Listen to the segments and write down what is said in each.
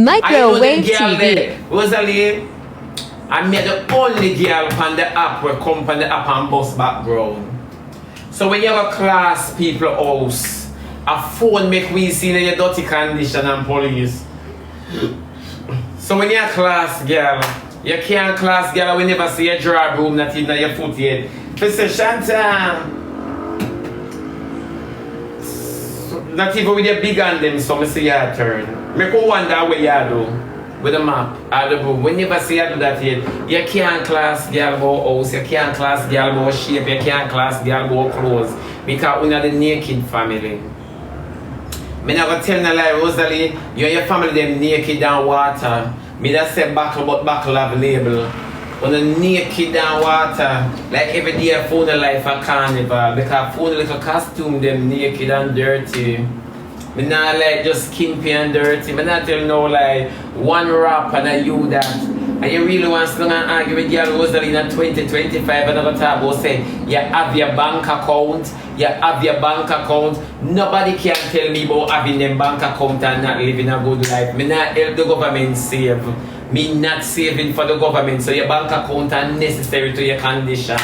Microwave TV. Rosealee, I met the only girl on the app where come on the app and bus background. So when you have a class people house, a phone make we see in your dirty condition and police. So when you're a class girl, you can't class girl we never see a draw room not even your foot yet. They say Shanta, not even with your big hand them, so I see your turn. Make you wonder what you do with the map or the room. We never see you do that yet. You can't class girl about house, you can't class girl about shape, you can't class girl about clothes. Because we're not the naked family. Me not gonna tell no lie, Rosealee, you and your family them naked down water. Me that say buckle but buckle have label. On the naked down water, like every day I phone a life a carnival. Because phone a little costume them naked and dirty. Me not like just skimpy and dirty. Me not tell no lie, one rap and a you that. And you really want to argue with girl Rosealee in 2025 and never talk about say you have your bank account, you have your bank account. Nobody can tell me about having them bank account and not living a good life. Me not help the government save. Me not saving for the government. So your bank account are necessary to your condition.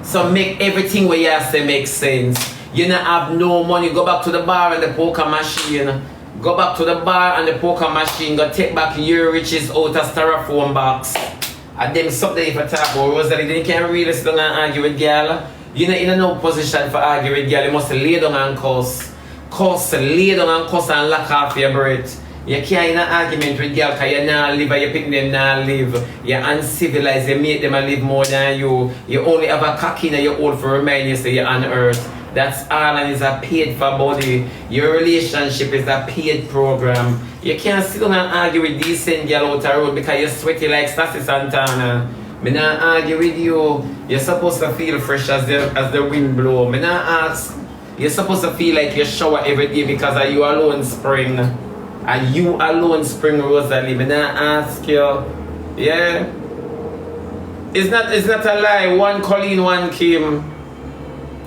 So make everything what you say make sense. You not have no money, go back to the bar and the poker machine. Go back to the bar and the poker machine, go take back your riches out of styrofoam box. And them something if I talk about Rosealee, then you can't really sit down and argue with girl. You're not in no position for argue with girl, you must lay down and cuss. Cuss, lay down and cuss and lock off your breath. You can't in an argument with girl because you not live or you pick them not live. You're uncivilized, you make them live more than you. You only have a cock in your old for remind you say you're on earth. That's all and it's a paid for body. Your relationship is a paid program. You can't sit down and argue with decent girl out the road because you're sweaty like Sassy Santana. Me not argue with you. You're supposed to feel fresh as the wind blow. Me not ask. You're supposed to feel like you shower every day because of you alone spring. And you alone spring Rosealee. Me not ask you. Yeah. It's not a lie. One Colleen, one Kim.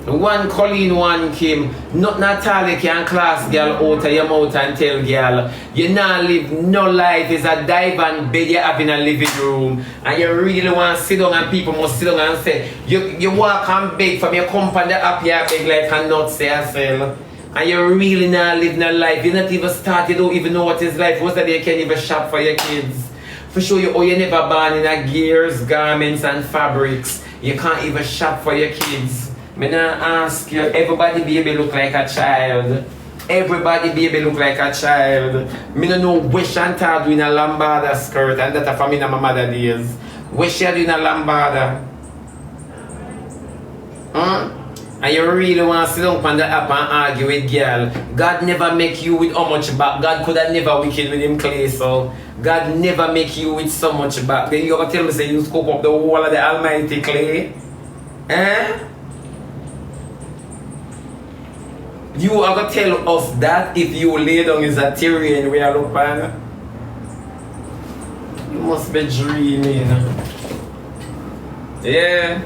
One Colleen, one Kim. Not Natalia can class girl out of your mouth and tell girl you not live no life. It's a dive and bed you have in a living room. And you really want to sit down and people must sit down and say you walk and beg from your company up here beg like and not say yourself. And you really not live no life. You not even start, you don't even know what is life. What's that you can't even shop for your kids. For sure you never born in a gears, garments and fabrics. You can't even shop for your kids. Me not ask you, everybody baby look like a child. Everybody baby look like a child. Me no know where Chantal doing a lambada skirt and that from in my mother days. Where she doing a lambada? And you really want to sit down on the app and argue with girl. God never make you with how much back. God could have never wicked with him clay, so God never make you with so much back. Then you ever tell me say you scoop up the whole of the almighty clay? Eh? You are going to tell us that if you lay down is a terrain we are looking? You must be dreaming. Yeah.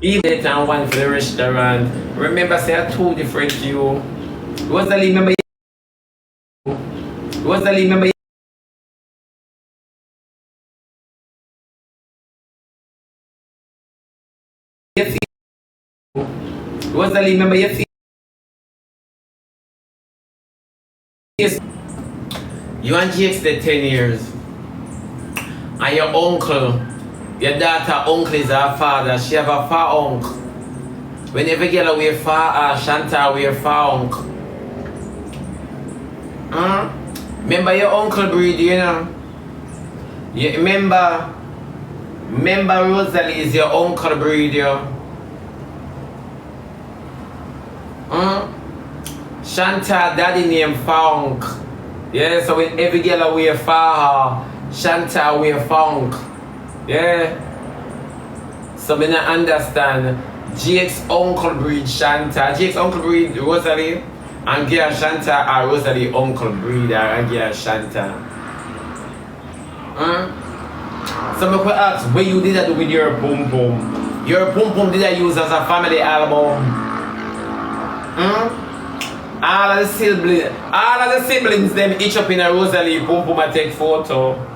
Eat it and one for the restaurant. Remember, say I told you different you. Rosealee, remember Rosealee, remember Rosealee, remember your face. You and GX did 10 years. And your uncle, your daughter uncle is her father. She have a far uncle. Whenever girl wear far Chantal wear far uncle. Remember your uncle breed, you know? You remember Rosealee is your uncle breed, yo. Chantal daddy name Funk. Yeah, so when every girl wear far Chantal wear Funk. Yeah. So me not understand. Jake's uncle breed Shanta. Jake's uncle breed Rosealee. And Gia Shanta are Rosealee uncle breed and Gia Shanta. So I could ask what you did that with your boom boom. Your boom boom did I use as a family album? All of the siblings them each up in a Rosealee boom boom I take photo.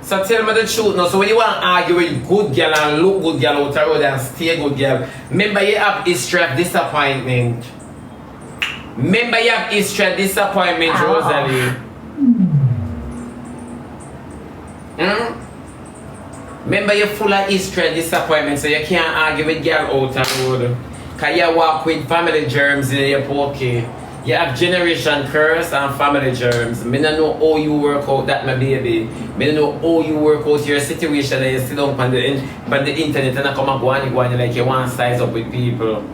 So tell me the truth now. So when you want to argue with good girl and look good girl out the road and stay good girl, remember you have history of disappointment. Remember you have history of disappointment, Rosealee. Remember you're full of history of disappointment, so you can't argue with girl out the road. Cause you walk with family germs in your pocket. You have generation curse and family germs. Me don't know how you work out that, my baby. Me don't know how you work out your situation and you sit down on the internet and I come and go on like you want to size up with people.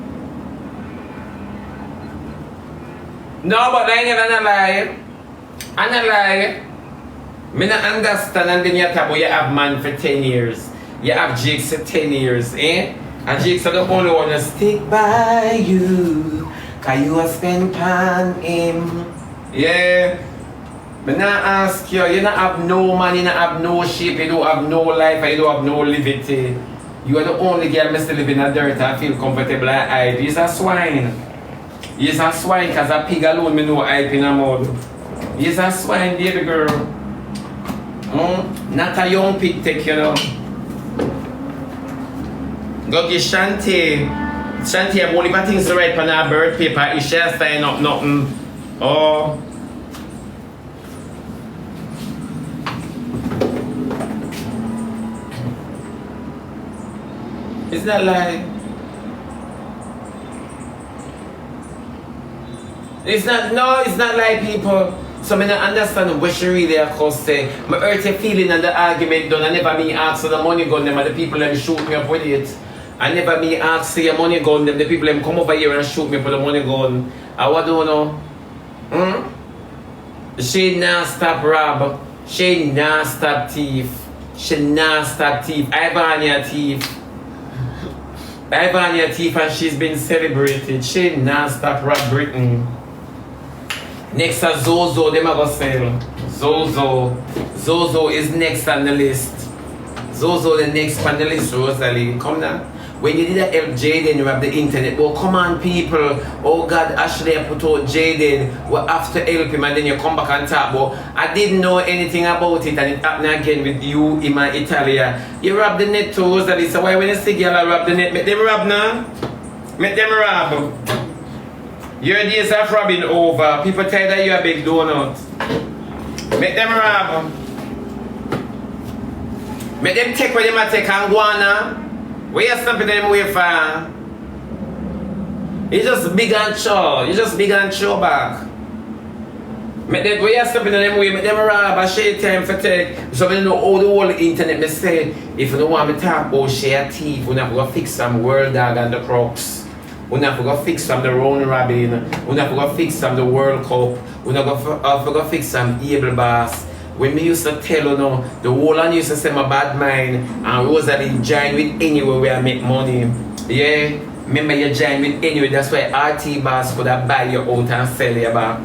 No, but I ain't gonna lie. I'm not lie. Me not understand and then you talk about you have man for 10 years. You have Jakes for 10 years, eh? And Jakes are the only one to stick by you. Cause you a spend time him. Yeah. But now ask you, you don't have no money, you don't have no shape, you don't have no life, and you don't have no liberty. You are the only girl who still live in the dirt and feel comfortable and hype. You're a swine. You're a swine cause a pig alone me know hype in a mud. You're a swine, baby girl. Not a young pig take, you know. Go get Shanty. Shanty have only things to write on her birth paper. Is she sign up nothing? Oh. It's not like. It's not like people. So I don't understand what she really across say. I hurt your feeling and the argument done. I never me ask for the money gun them and the people them shoot me up with it. I never me ask for your money gun them. The people them come over here and shoot me for the money gun. I what do you know? She not stop rob. She not stop thief. She not stop thief. Ivany thief. Ivany thief and she's been celebrated. She not stop rob Britain. Next to Zozo, them are gonna sell. Zozo is next on the list. Zozo the next on the list, Rosealee. Come now. When you did that help Jaden, you have the internet. Oh, come on, people. Oh, God, Ashley, I put out Jaden. We have to help him, and then you come back and talk. But I didn't know anything about it, and it happened again with you in my Italia. You rob the net too, Rosealee. So why when you see girl rob the net, make them rob now? Make them rob. Your days of robbing over. People tell that you're a big donut. Make them rob. Make them take what they might take and go on now. Where you stopping them away from? You just big and show. You just big and show back. Make them, where you stopping them away, make them rob and share time for take. So when you know all the whole internet, me say, if you don't want me to talk about share thief, we're not going to fix some world dog and the crocs. We're not going to fix some the round robin. We're not going to fix some the World Cup. We're not going to fix some able boss. When me used to tell you know, the whole one used to say my bad mind and Rosealee join with anywhere where I make money. Yeah, remember you join with anywhere. That's why RT boss could have buy you out and sell you back.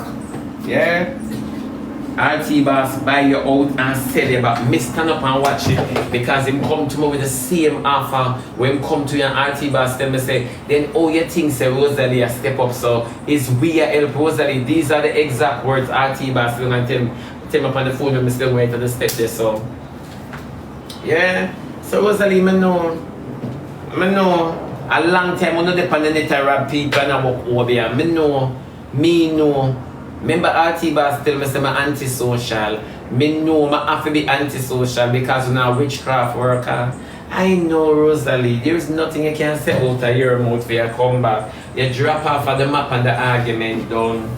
Yeah. RT boss buy you out and sell you back. Me stand up and watch it because him come to me with the same offer. When him come to you and RT boss tell me say, then all your things say Rosealee a step up. So it's we a help Rosealee. These are the exact words RT boss gonna tell me up on the phone when I still wait to the step there. So yeah. So Rosealee, I know a long time I know depend on the net to rob people and I walk over here. Me know. Remember RT boss tell me say I'm antisocial. Me know I have to be antisocial because I'm a witchcraft worker. I know Rosealee, there's nothing you can say out of your mouth for your comeback. You drop off of the map and the argument done.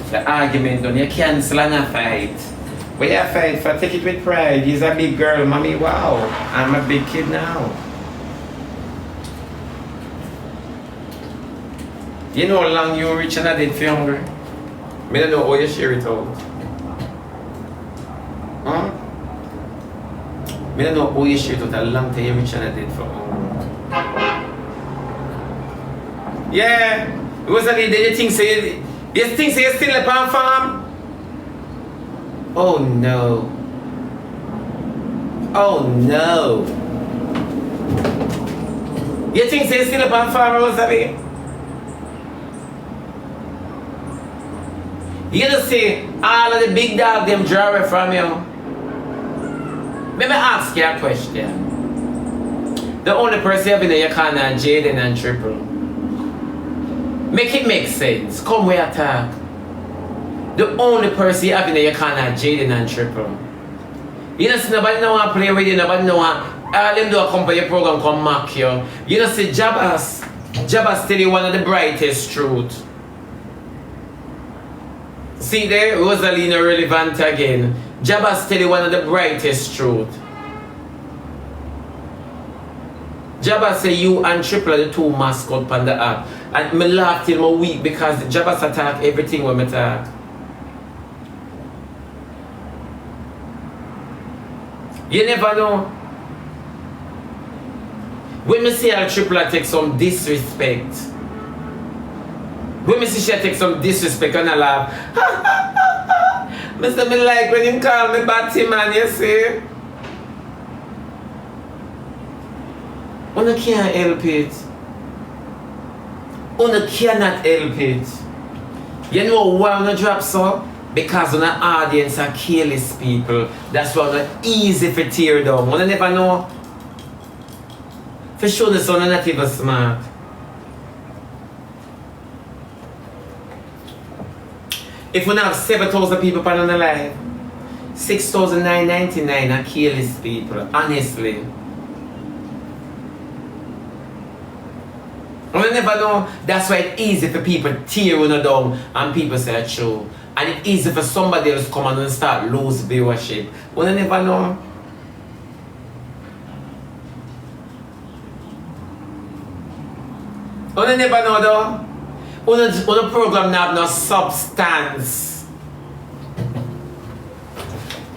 The argument done, you cancel and a fight. But you fight for take it with pride. He's a big girl, mommy, wow. I'm a big kid now. You know how long you rich and I did for hungry? I don't know how you share it out. I don't know who you share it a long time you reach and I did for Yeah, Rosealee, did you think you're still up on farm? Oh no. Oh no. You think you're still up on farm, Rosealee? You just see all of the big dog them draw away from you. Let me ask you a question. The only person you have in there you can Jaden and Triple. Make it make sense. Come we attack. The only person you have in there you can Jaden and Triple. You know see nobody know want to play with you, nobody know want all them do a company program come mock you. You know see Jabba's tell you one of the brightest truth. See there, Rosealee no relevant again. Jabba's tell you one of the brightest truth. Jabba say you and Triple are the two mascot on the app. And me laugh till my week because Jabba's attack everything when me talk. You never know. When me see her Triple take some disrespect. When me see she take some disrespect and I laugh. Mr. Me like when him call me Batty man, you see? Una can't help it. Una cannot help it. You know why una drop so? Because una audience are careless people. That's why una easy for tear down. Una never know. For sure the son not even smart. If we have 7,000 people on the live, 6,999 are careless people, honestly. We never know. That's why it's easy for people to tear one down and people say it's true. And it's easy for somebody else to come on and start lose viewership. We never know. We never know though. On the program now have no substance.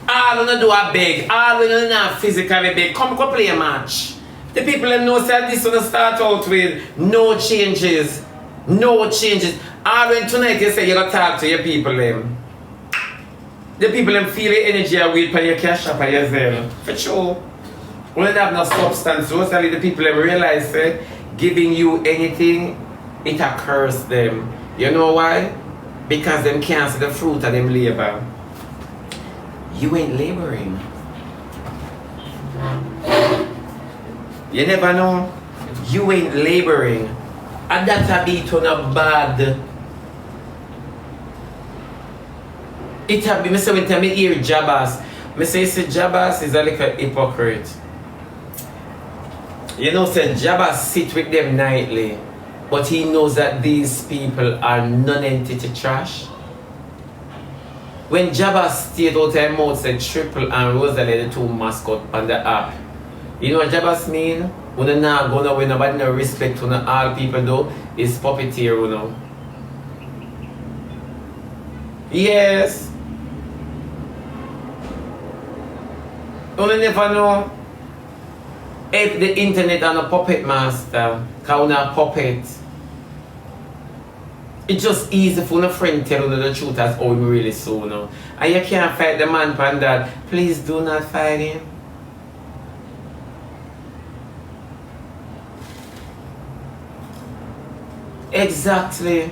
All we do a beg, all we do not physically beg. Come play a match. The people them know that this one start out with no changes. No changes. All when tonight you say you gotta talk to your people them. The people them feel the energy and wait for your cash up and your Zelle. For sure. We don't have no substance. Rosealee, the people them realize giving you anything it occurs them. You know why? Because them can't see the fruit of them labor. You ain't laboring. You never know. You ain't laboring. And that's a bit on a bad. It have been, I say when I hear Jabbas, I say Jabbas is a little hypocrite. You know, say Jabbas sit with them nightly. But he knows that these people are non-entity trash. When Jabba stayed out her mouth said Triple and Rosealee the two mascot on the app. You know what Jabba's mean? When not gonna win nobody no respect to all people do is puppeteer, you know. Yes. You never know. If the internet and a puppet master, cause a puppet. It's just easy for a friend tell you the truth as how we really so now. And you can't fight the man for that. Please do not fight him. Exactly.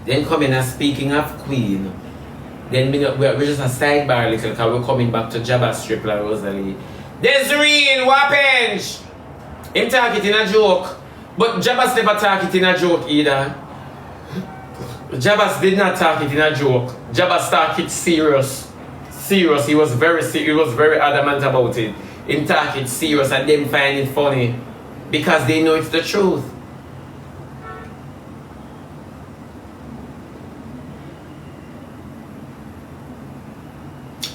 Then coming and speaking of Queen. Then we're just a sidebar little because we're coming back to Jabba's Triple and Rosealee. Desiree, what happened? Him talk it in a joke. But Jabba's never talk it in a joke either. Jabba's did not talk it in a joke. Jabba's talk it serious. Serious. He was very adamant about it. Him talk it serious and them find it funny. Because they know it's the truth.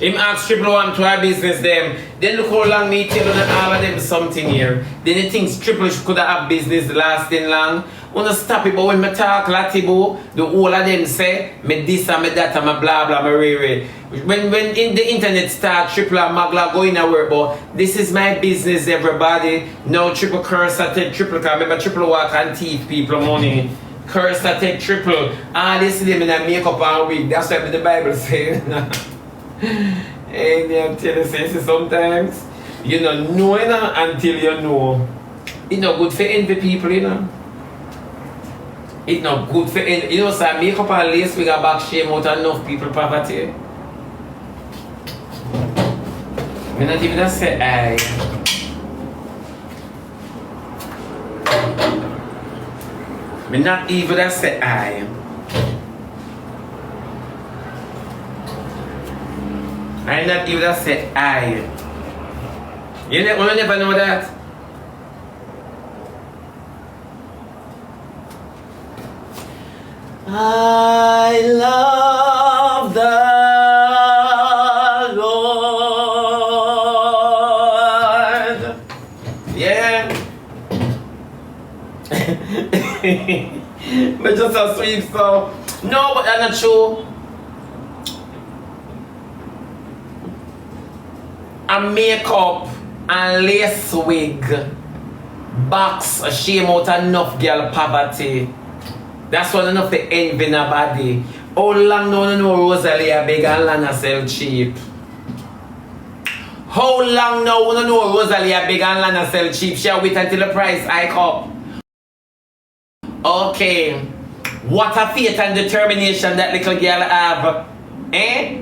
Him ask Triple One to our business them. Then look how long me tell all of them something here. Then he thinks Triple could have business lasting long. Wanna stop it, but when me talk Latibo, the whole of them say, me this and me that and me blah blah, me ray. when in the internet start, triple and magla going to work, but this is my business, everybody. No triple curse, I take triple, because remember triple walk and teeth people money. Curse, I take triple. This is them in a makeup and wig. That's what the Bible says. And I'm telling you, sometimes you don't know until you know. It's not good for envy people, you know. It's not good for envy. You know, so makeup and lace we got back shame out enough people poverty. I'm not even gonna say I. I'm not even gonna say I. I'm not even gonna say I. You never know that? I love the Lord. Yeah. But just a sweet song. No, but that's not true. A makeup and lace wig box a shame out enough girl poverty. That's what enough the envy in a body. How long no Rosealee a big and Lana sell cheap? How long now no Rosealee a big and Lana sell cheap? Shall wait until the price hike up? Okay. What a faith and determination that little girl have.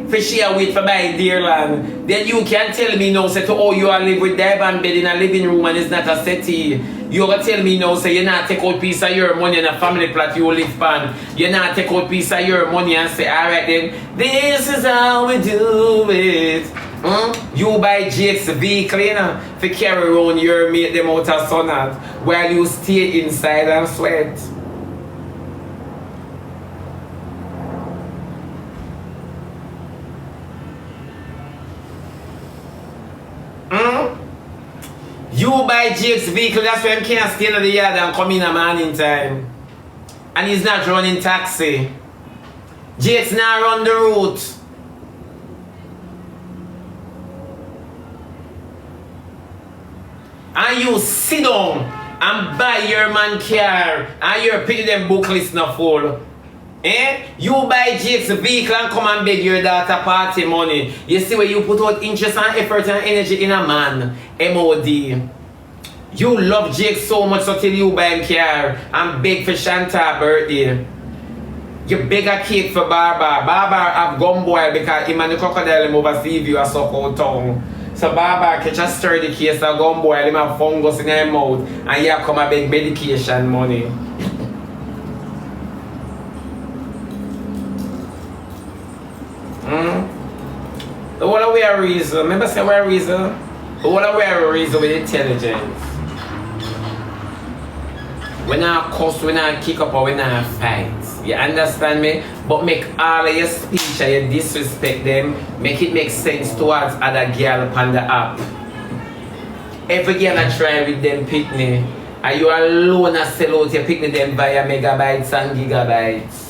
For she wait for buy dear land. Then you can tell me now, say to oh you are live with diamond bed in a living room and it's not a settee. You gonna tell me now, say you not take out piece of your money in a family plot you live on. You not take out piece of your money and say, alright then, this is how we do it. You buy Jake's vehicle, you know, for carry around your mate them out of sun out while you stay inside and sweat. You buy Jake's vehicle, that's why he can't stay in the yard and come in a morning time. And he's not running taxi. Jake's not run the route. And you sit down and buy your man car and you're picking them book list not full. You buy Jake's vehicle and come and beg your daughter party money. You see where you put out interest and effort and energy in a man. MOD. You love Jake so much so till you buy him car and beg for Shanta birthday. You beg a cake for Barbara. Barbara have gum boil because him and the crocodile him oversee you a suck out tongue. So Barbara catch a sturdy case of gum boil, him have fungus in her mouth and you come and beg medication money. The one way a reason, remember say where reason? The one way a reason with intelligence. We not cuss, we not kick up or we not fight. You understand me? But make all of your speech and you disrespect them, make it make sense towards other girl on the app. Every girl I try with them picnic, and you alone a sell out your picnic them via megabytes and gigabytes.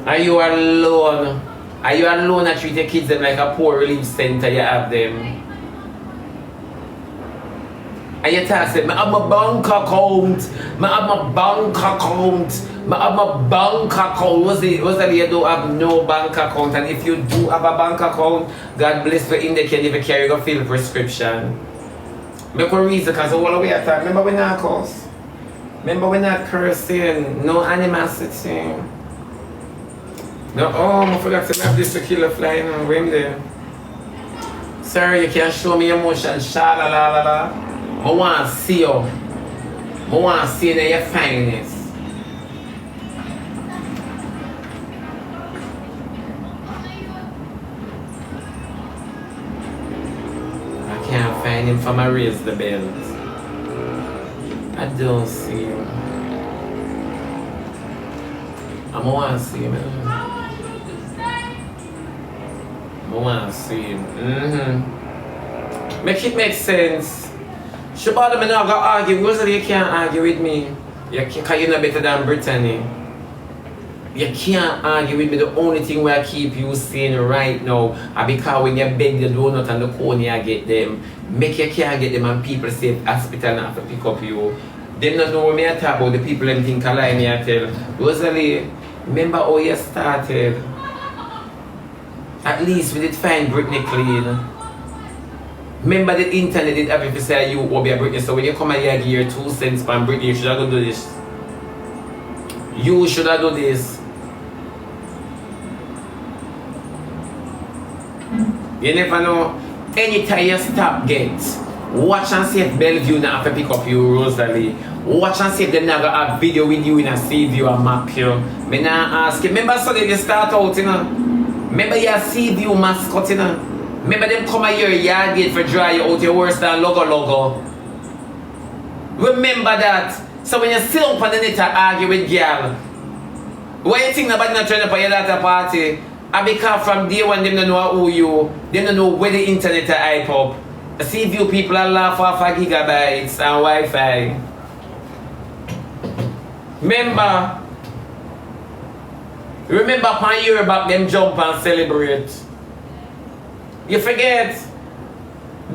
Are you alone? Are you alone that treat your kids them like a poor relief center you have them? And you tell them, I have my bank account, I have my bank account, I have my bank account. What's that you don't have no bank account? And if you do have a bank account, God bless you in the can if you carry a fill prescription. Make a reason because all the way I thought, remember we're not cursing? Remember we're not cursing, no animosity. No, oh, I forgot to have this killer flying on rim there. Sir, you can't show me emotion, sha la la la la. I want to see you. I want to see that your fineness. I can't find him from my raise the belt. I don't see him. I want to see him. I want to see him. Make it make sense. Shebada, I'm not going to argue. Rosealee, you can't argue with me. Because you're not better than Brittany. You can't argue with me. The only thing where I keep you sane right now are because when you beg the donut and the cone you get them, make you can't get them and people say hospital not have to pick up you. They don't know what me I talk about, the people them think I lie me I tell. Rosealee, remember how you started? At least we did find Britney clean. Remember the internet did have to say you will be a Britney, so when you come here give your 2 cents from Britney, you should have do this. You should have do this. You never know. Anytime you stop gates, watch and see if Bellevue not have to pick up you, Rosealee. Watch and see if they not gonna have video with you in a save you and map you. Me nah ask you. Remember so you start out, you know? Remember you see view mascot, you know? Remember them come a your yard gate for dry you out your worse than logo. Remember that. So when you sit up on the net to argue with girl, why you think nobody not turn up at your daughter party? And because from day one them don't know who you, they don't know where the internet to hype up. I see view people are laugh off for gigabytes and Wi-Fi. Remember upon a year back them jump and celebrate. You forget?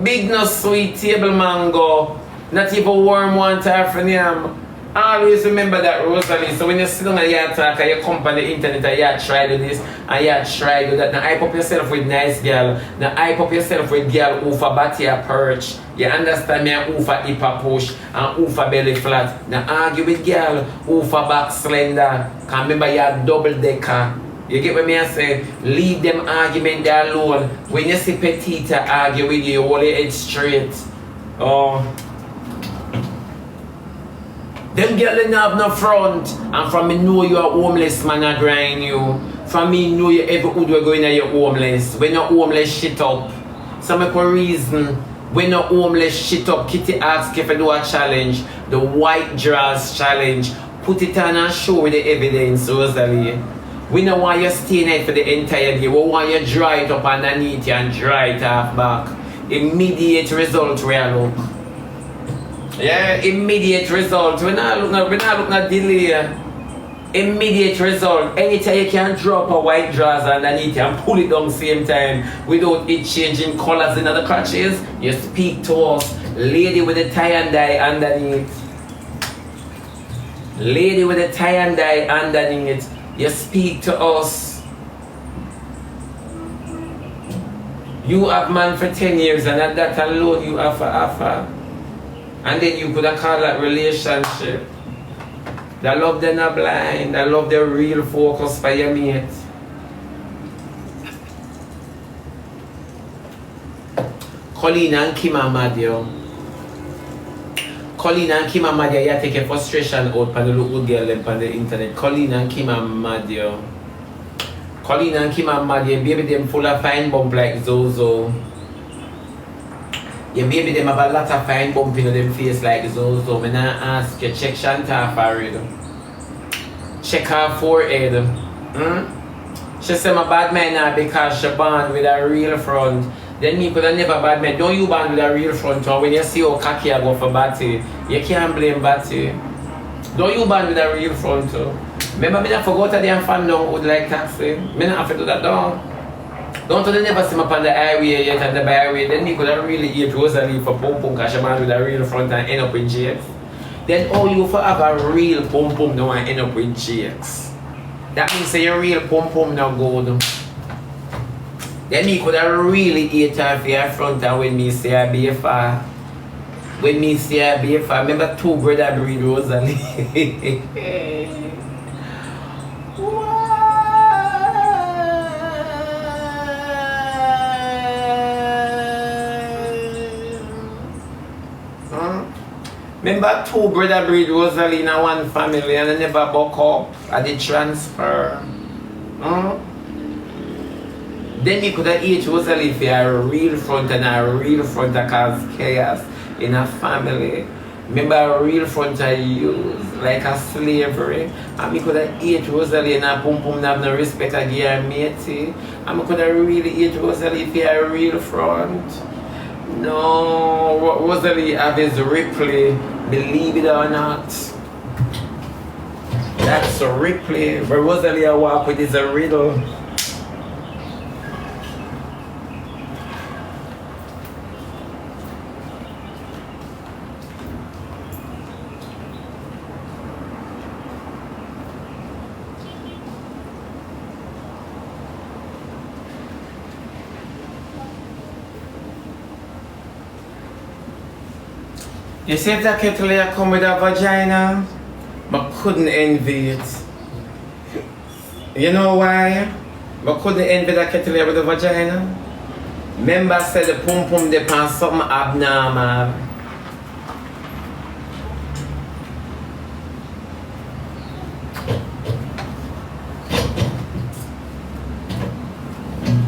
Big no sweet table mango, not even warm one time from yam. Always remember that, Rosealee. So when you sit down and you talk and you come on the internet and you try to do this and you try to do that, now hype up yourself with nice girl. Now hype up yourself with girl who for body a perch. You understand me? And who for hip a push and who for belly flat. Now argue with girl who for back slender. Cause remember you are double decker. You get what me I say? Leave them argument there alone. When you see Petita argue with you, hold your head straight. Oh. Them girls don't have no front. And from me know you are homeless man I grind you. From me know you every hood we're going at you homeless. When you're homeless shit up. So make a reason. When you're homeless shit up, Kitty asks if you do a challenge. The white drawers challenge. Put it on and show with the evidence, Rosealee. We don't want you staying there for the entire day. We want you dry it up underneath you and dry it off back. Immediate result where I look. Yeah, immediate result. We're not looking at delay. Immediate result. Anytime you can drop a white drawers underneath and pull it down same time without it changing colors in the crotches, you speak to us. Lady with the tie and dye underneath. Lady with the tie and dye underneath. You speak to us. You have man for 10 years and at that alone you have offer. And then you could have called that relationship. The love they're not blind. The love the real focus for your mate. Colleen and Kim and Madio. Colleen and Kim and Madio, you take a frustration out for the little girl on the internet. Colleen and Kim and Madio. Colleen and Kim and Madio, baby them full of fine bump like Zozo. Your baby them have a lot of fine bump in them face like Zozo. When I ask you, check Shanta forehead. Check her forehead. She say my bad man now because she born with a real front. Then me could have never bad man. Don't you born with a real front or when you see how cocky I go for Batty, you can't blame Batty. Don't you born with a real front too. Remember me not forgot that I'm fan down would like taxi. Me not have to do that down. Don't they never see me up on the highway yet and the byway. Then me could have really eat Rosealee for pum pum because she man with a real front and end up with GX. Then all you for have a real pum pum now and end up with GX. That means say your real pum pum now good. Then me could have really eat her for your front and when me say I be far. When me say I be far. Remember 2 brother breed Rosealee. Remember 2 brother breed Rosealee in one family and they never buck up at the transfer. Then you could have eat Rosealee for a real front and a real front that cause chaos in a family. Remember a real front I use like a slavery. And me could have eat Rosealee and a pum pum have no respect again matey. And me could have really eat Rosealee for a real front. No, Rosealee have his Ripley, believe it or not. That's a Ripley. But Rosealee I walk with is a riddle. You see if that kettle here come with a vagina? I couldn't envy it. You know why? I couldn't envy that kettle here with a vagina? Remember said the pum pum depends something abnormal.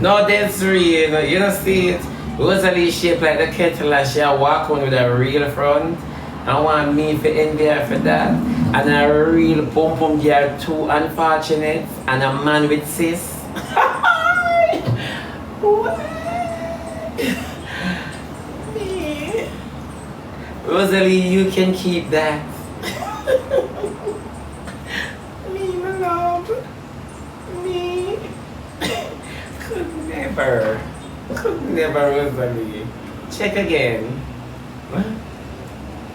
No, that's real. You don't see it. Rosealee shaped like the kettle and she walk on with a real front. I want me to envy her for that. And a real pum pum girl too unfortunate. And a man with cis. Rosealee, you can keep that. Me, my love. Me. Could never. Could never, Rosealee. Check again.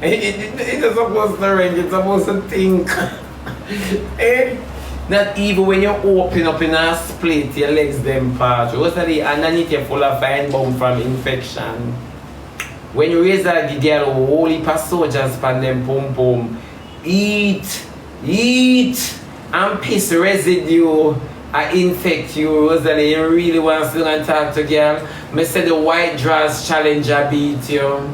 It is supposed to ring, it's supposed to think. Not even when you open up in a split, your legs them part. Rosealee, underneath you're full of fine bone from infection. When you raise that girl, whole heap of soldiers pan them pum pum. Eat, and piss residue. I infect you, Rosealee. You really want to sit and talk to girl? Me say the white dress challenge I beat you.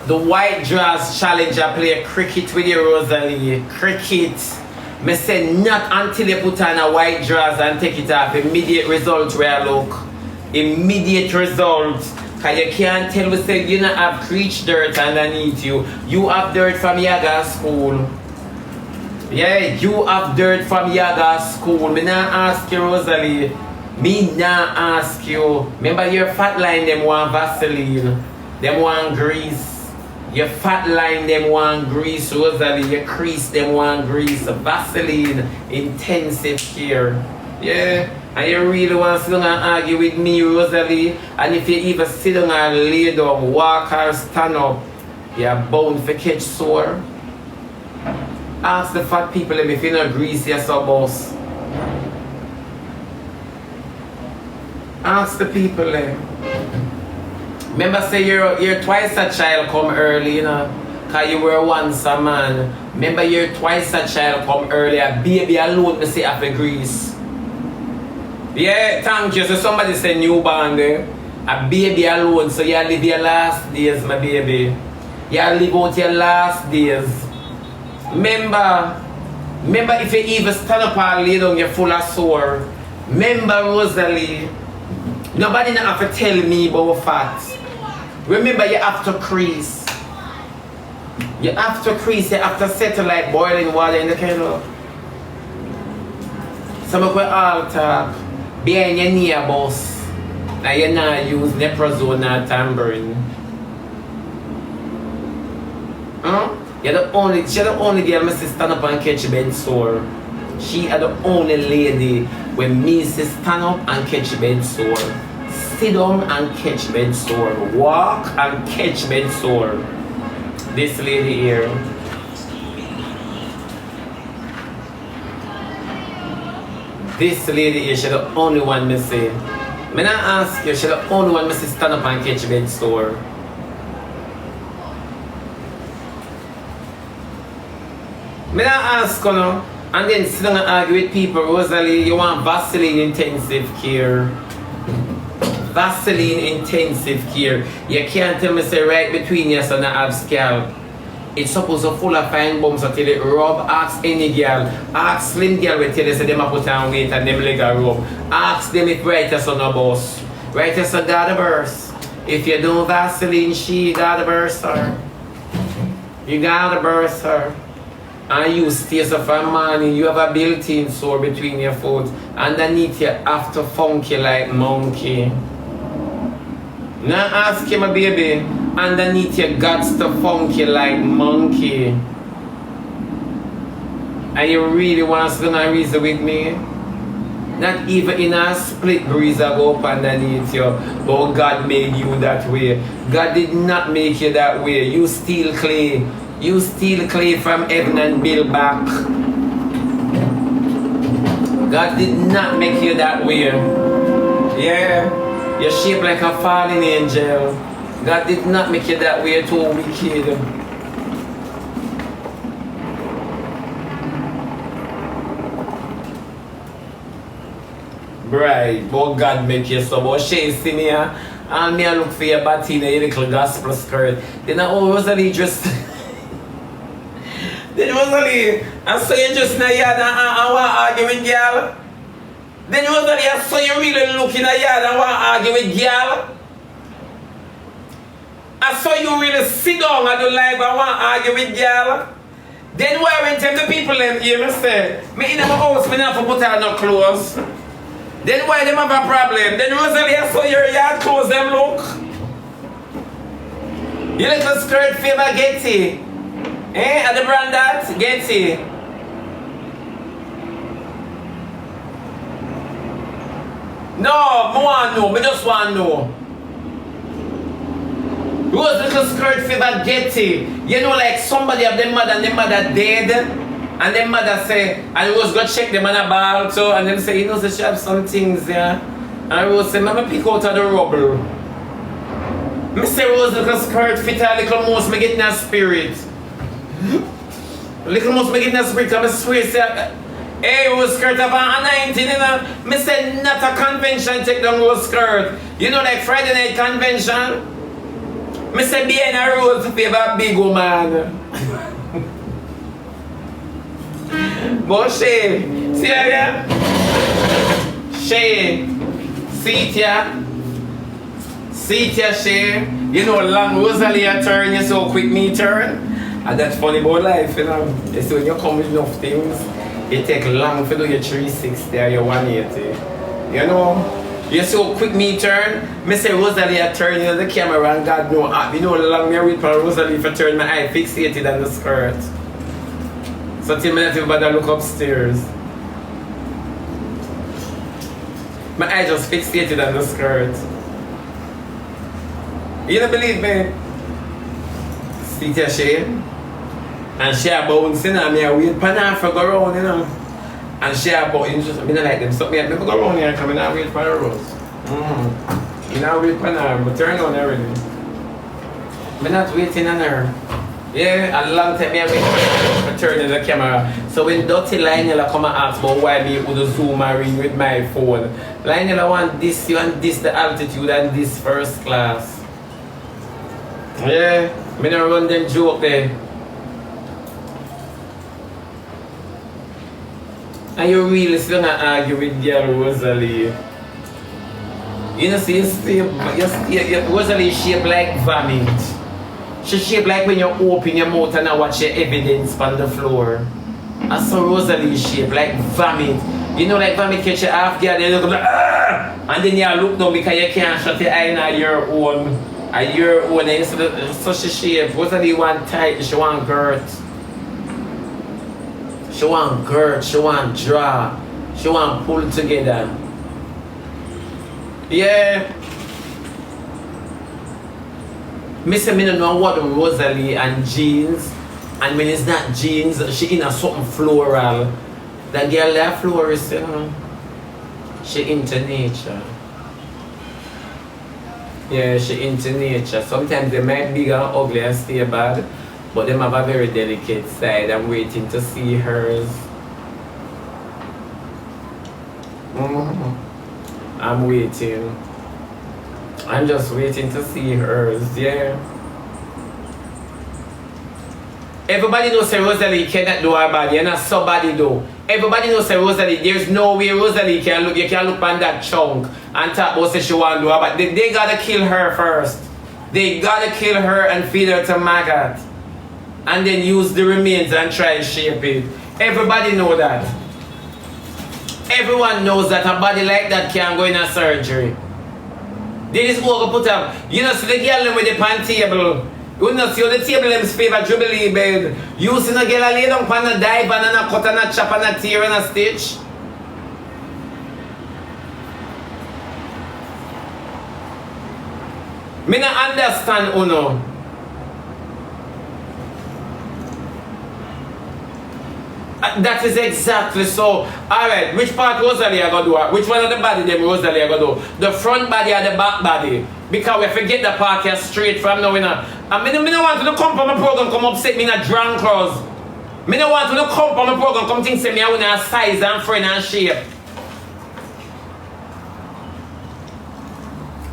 The white dress challenge I play cricket with you, Rosealee. Cricket. Me say not until you put on a white dress and take it off. Immediate result where I look. Immediate result. Cause you can't tell me say you not have creech dirt underneath you. You have dirt from Yaga school. Yeah, you have dirt from Yaga school. Me not ask you, Rosealee. Me not ask you. Remember your fat line them want Vaseline. Them want grease. Your fat line them want grease, Rosealee. Your crease them want grease. Vaseline, intensive care. Yeah. And you really want to sit down and argue with me, Rosealee. And if you even sit down and lay down, walk or stand up, you're bound for catch sore. Ask the fat people if you not grease you're so boss. Ask the people Remember say you're twice a child come early, you know. Cause you were once a man. Remember you're twice a child come early. A baby alone me say have a grease. Yeah, thank you. So somebody say newborn there. A baby alone, so you live your last days, my baby. You live out your last days. Remember if you even stand up and lay down, you're full of sore. Remember, Rosealee, nobody not have to tell me about fat. Remember, you have to crease. You have to crease, you have to settle like boiling water in the kettle. Some of you all talk behind your knee, boss. Now you not use Neprozone or Tambourine. Huh? She's the only girl I stand up and catch bed sore. She is the only lady when me stand up and catch bed sore. Sit down and catch bed sore. Walk and catch bed sore. This lady here. This lady here, she's the only one me say. Me not ask you, she's the only one me say stand up and catch bed sore. Me not ask you no, and then sit down and argue with people. Rosealee, you want Vaseline intensive care. Vaseline intensive care. You can't tell me say right between you so not have scalp. It's supposed to full of fine bumps until it rub. Ask any girl. Ask slim girl will tell you say them a put on weight and them leg a rub. Ask them if right as on a bus. Right as a gotta burst. If you don't Vaseline, she gotta burst her. You gotta burst her. And you stay so for morning, you have a built-in sore between your foot. Underneath you have to funky like monkey. Now ask him, my baby, underneath you got to funky like monkey. And you really want to sit down and reason with me? Not even in a split breeze I go up underneath you. But God made you that way. God did not make you that way. You steal clay. You steal clay from heaven and build back. God did not make you that way. Yeah. You're shaped like a fallen angel. God did not make you that way, too wicked. Right, but God make you so. But she see me and me I look for your body in a little gospel skirt. Then Rosealee just then Rosealee, I saw you just in the yard and want to argue with girl. Then Rosealee, I saw you really look in the yard and want to argue with girl. I saw you really sit down at the live and want to argue with girl. Then why when tell the people them here, me say, me in my house, me not put on no clothes. Then why them have a problem? Then Rosealee, I saw your yard clothes them look. You little skirt favor Getty. Eh? At the brand that? Getty. No, I want to know. I just want to know. Rose little skirt favor Getty. You know, like somebody of them mother and them mother dead. And them mother say, and Rose go check them on a ball too, and them say, you know, she have some things, yeah. And Rose say, Mama pick out of the rubble. Me say Rose little skirt fit a little mouse, me get in a spirit. Little mouse me get in a spirit, and I swear say, hey, Rose skirt up on 19, you know. Me say not a convention take down Rose skirt. You know, like Friday night convention. Me say behind a Rose favor big woman. But she, see here? She, see here? See here, she? You know, long Rosealee turn, you so quick me turn. And that's funny about life, you know. You see, when you come with enough things, it take long to do your 360 or your 180. You know? You so quick me turn. Me say Rosealee turn, you know, the camera and God know. You know, long me wait for Rosealee for turn, my eye fixated on the skirt. So till me not even bother look upstairs. My eye just fixated on the skirt. You don't believe me? See here she? And she a bouncing and me a wait for her for go round, you know. And she a bouncing, just, I don't like them, so me go round here and come in and wait for her rose. You know, wait for her, but turn on already. I'm not waiting on her. Yeah, a long time I wait for turning the camera. So when Dirty Lionel come and ask about why me would zoom and ring with my phone. Lionel want this, you want this the altitude and this first class. Yeah, me not run them joke there. And you really still not argue with girl Rosealee. You know, see, Rosealee shaped like vomit. She shaped like when you open your mouth and I watch your evidence on the floor. I saw Rosealee shape like vomit. You know, like vomit catch you off guard, you look like, ah! And then you look down because you can't shut your eye on your own. And your own, and such a shape. Rosealee want tight, she want girth. She want girth, she want draw. She want pull together. Yeah. Me say me don't know what Rosealee and jeans, and when it's not jeans, she in a something floral. That girl there florist, you know. She into nature. Yeah, she into nature. Sometimes they might be and ugly and stay bad, but they have a very delicate side. I'm waiting to see hers. I'm waiting. I'm just waiting to see hers, yeah. Everybody knows that Rosealee cannot do her body, and not somebody do. Everybody knows that Rosealee, there's no way Rosealee can look, you can look on that chunk and talk about what she want to do her, but they gotta kill her first. They gotta kill her and feed her to maggot. And then use the remains and try to shape it. Everybody know that. Everyone knows that a body like that can't go in a surgery. They just over put up. You know, so the girl with the pan table, You know, see on the table them favor Jubilee bed. You see no girl lay down pan a dive and a cut and a chop and a tear and a stitch. Me not understand uno. That is exactly so. Alright, which part Rosealee I gonna do? Which one of the body them Rosealee I gonna do? The front body or the back body? Because we forget the part here straight from now. And me no want to come from my program come upset me in a drunk cross. Me no want to come from my program come think say me I want a size and friend and shape.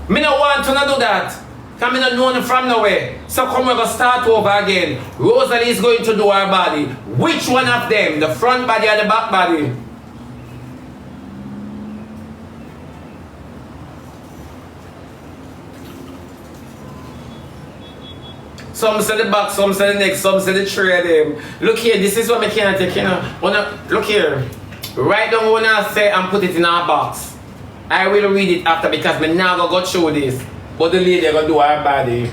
Me no want to do that. Because I don't know from nowhere. So come we're going to start over again. Rosealee is going to do her body. Which one of them? The front body or the back body? Some say the back, some say the neck, some say the three of them. Look here, this is what I can't take, you know. Look here. Write down what I say and put it in our box. I will read it after because me now go through this. But the lady gonna do her body.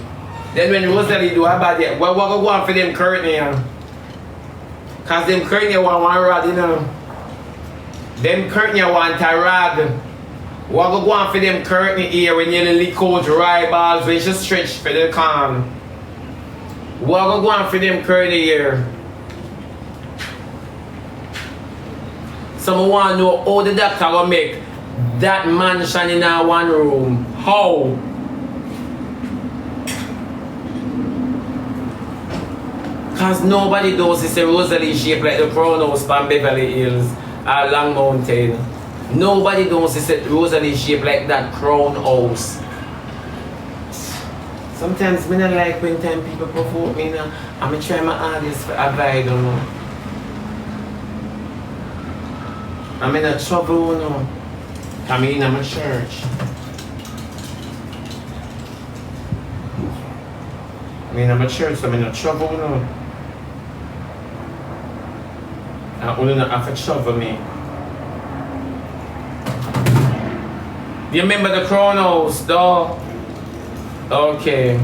Then when Rosealee do her body, what gonna go on for them curtain? Cause them curtain want one rod, you know. Them curtain want a rod. What gonna go on for them curtain here when you lick out rye balls when you stretch for the calm? What gonna go on for them curtain here? Someone want to know how the doctor gonna make that mansion in our one room. How? Because nobody does this Rosealee shape like the crown house from Beverly Hills or Long Mountain. Nobody does this Rosealee shape like that crown house. Sometimes I don't like when time people provoke me now. I'm try my hardest for avoid them. I'm in a trouble now. I'm in my church. I'm in my church, so I'm in a trouble now. I only not have to trouble me. Do you remember the crown house, dog? Okay.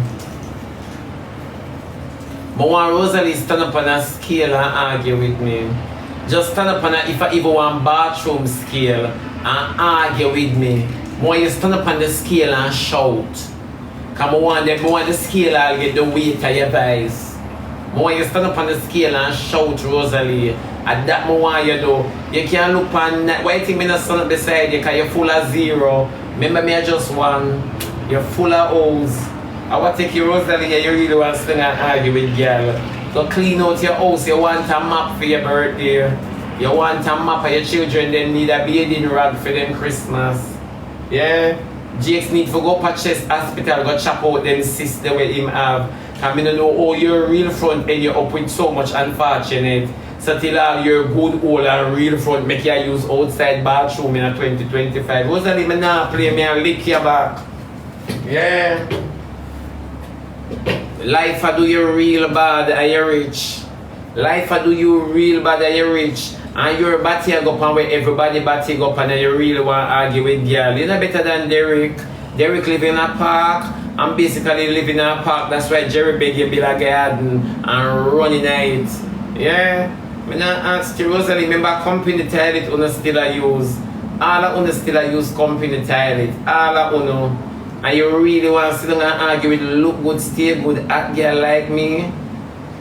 But when Rosealee stand up on a scale and argue with me, just stand up on a, if I even want bathroom scale and argue with me, when you stand up on the scale and shout. Because I want the scale I'll get the weight of your voice. When you stand up on the scale and shout Rosealee, at that moment you do, you can't look on that. Why you think me not stand up beside you because you're full of zero? Remember me I just one. You're full of O's. I want to take you Rosealee and you really want to stand and argue with girl. So clean out your house, you want a map for your birthday. You want a map of your children, then need a bathing rod for them Christmas. Yeah? Jakes need to go up at chest hospital, go chop out them cysts the way him have. And I don't know how your real front end you up with so much unfortunate. So till all your good old and real front make you use outside bathroom in a 2025. Rosealee, me not play me and lick your back. Yeah. Life I do you real bad and you rich. Life I do you real bad and you rich. And your body go up and where everybody body go up and you really want to argue with girl. You're not better than Derek. Derek live in a park. I'm basically living in a park. That's why Jerry beg you build a garden and run in it. Yeah. When I ask you, Rosealee, remember company toilet you still a use. All of you still a use company toilet. All of you. And you really want to sit down and argue with look good, stay good, hot girl like me.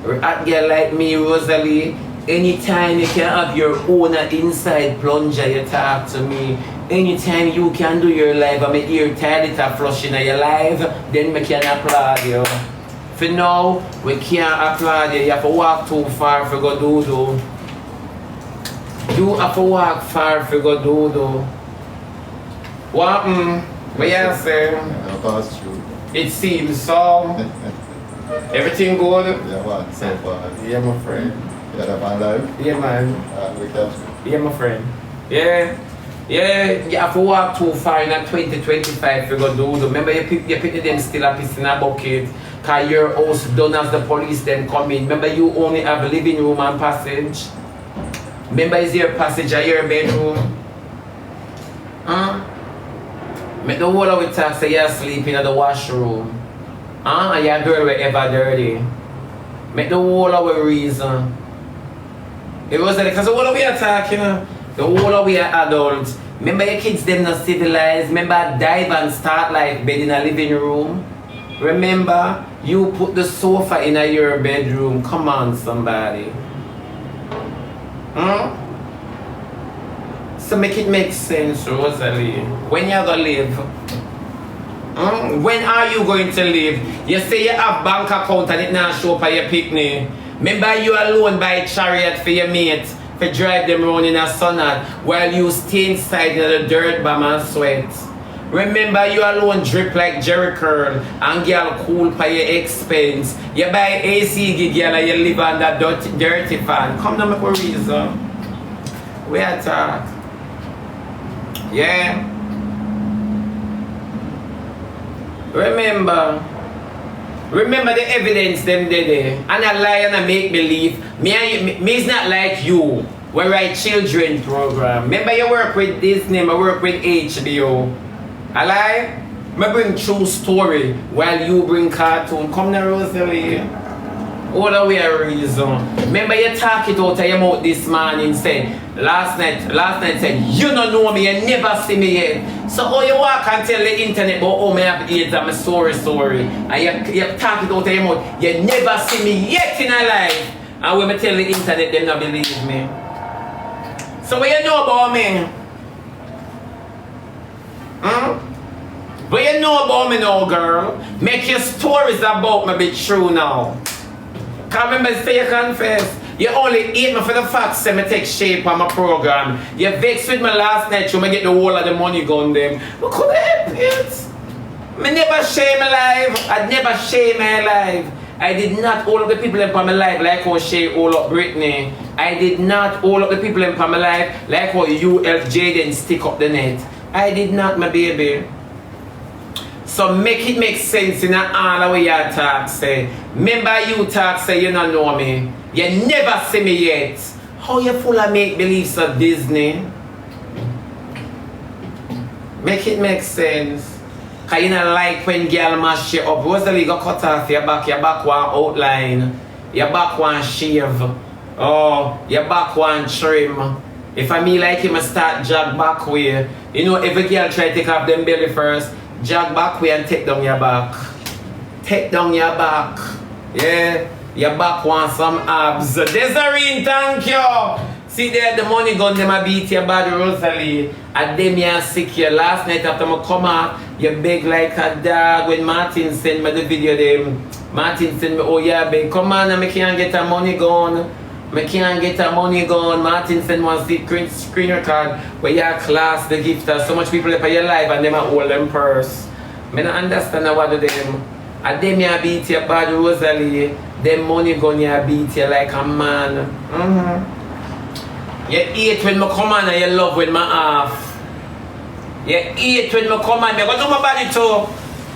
Hot girl like me, Rosealee. Anytime you can have your own inside plunger, you talk to me. Anytime you can do your live and my ear toilet are flushing at your live, then we can applaud you. For now, we can't applaud you. You have to walk too far for go do. You have to walk far for go do. What? What you say? It seems so. Everything good? Yeah, what? So far. Yeah, my friend. Yeah, that man live? Yeah, man. Yeah, my friend. Yeah. Yeah, you have to walk too far in a 2025 for go do. Remember, you pick them still a piss in a bucket. Because your house done as the police then come in. Remember, you only have living room and passage. Remember, is your passage or your bedroom? Huh? Make the whole of it talk say you're sleeping at the washroom. You girl we ever dirty. Make the whole of a reason. It was like, because the whole of we are talking, the whole of we are adults. Remember your kids them not civilized. Remember dive and start like bed in a living room. Remember you put the sofa in your bedroom. Come on somebody. So make it make sense, Rosealee. When you gonna live? When are you going to live? You say you have bank account and it not show up at your picnic. Remember you alone buy chariot for your mates to drive them around in a sunat while you stay inside in the dirt bomb and sweat. Remember you alone drip like Jerry Curl and girl cool for your expense. You buy AC gig girl and you live on that dirty fan. Come now make a reason. We are talk. Yeah. Remember the evidence them there. And I lie and I make believe. Me is not like you. We write children program. Remember you work with Disney, I work with HBO. I lie? I bring true story while you bring cartoon. Come now, Rosealee. All the way a reason. Remember you talk it out of your mouth this morning said, last night said, you don't know me, you never see me yet. So how you walk and tell the internet about oh me have AIDS, I'm sorry. And you talk it out of your mouth, you never see me yet in a life. And when I tell the internet, they don't believe me. So what you know about me? What you know about me now, girl? Make your stories about me be true now. Can't remember say you confess. You only hate me for the fact say me take shape on my program. You vexed with me last night, you may get the whole of the money gone them. But could I help it? Me never shame my life. I'd never shame my life. I did not all of the people in my life like how Shay all up Britney. I did not all of the people in my life like how you help Jaden stick up the net. I did not, my baby. So make it make sense in all the way you talk, say. Remember you talk, say you don't know me. You never see me yet. How you full of make-believes of Disney? Make it make sense. Cause you don't like when girl mash you up. Rosealee got cut off your back one outline. Your back one shave. Oh, your back one trim. If I me like him, I start jog back way. You know, every girl try to take off them belly first. Jog back way and take down your back. Take down your back. Yeah. Your back wants some abs. Desiree, thank you. See there, the money gun, them a beat your body, Rosealee. And them you sick you. Last night after I come out, you beg like a dog. When Martin sent me the video, Martin sent me, oh yeah, beg. Come on, I can't get a money gun. I can't get a money gun. Martin sent one screen record where you class the gifter. So much people for your life and them a hold them purse. I don't understand what do them. And them you beat your body, Rosealee. Them money gun you beat you like a man. You hate when I come on and you love when I off. You hate when I come on. I go do my body too.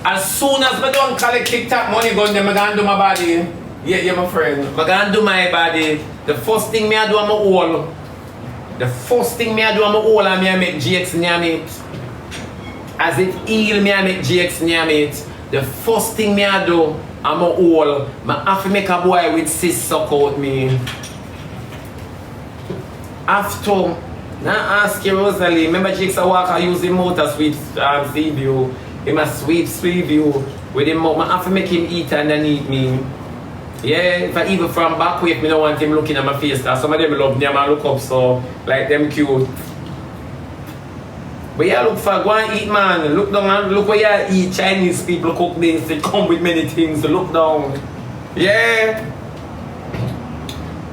As soon as I don't collect TikTok money gun, then I go do my body. Yeah, my friend. I go do my body. The first thing I do, I'm a wall. The first thing I do, I'm a wall and I make GX near it. As it heal me, I make GX near it. The first thing I do, I'm a wall. I have to make a boy with sis suck out me. After, now ask you Rosealee, remember Jakes a walk I use the motor sweep sleeve you. He must sweep you with him. I have to make him eat underneath me. Yeah, if I even from back way, I don't want him looking at my face. Some of them love me and I look up so like them cute. But yeah, look for go and eat man. Look down and look where you eat. Chinese people cook things, they come with many things. Look down. Yeah.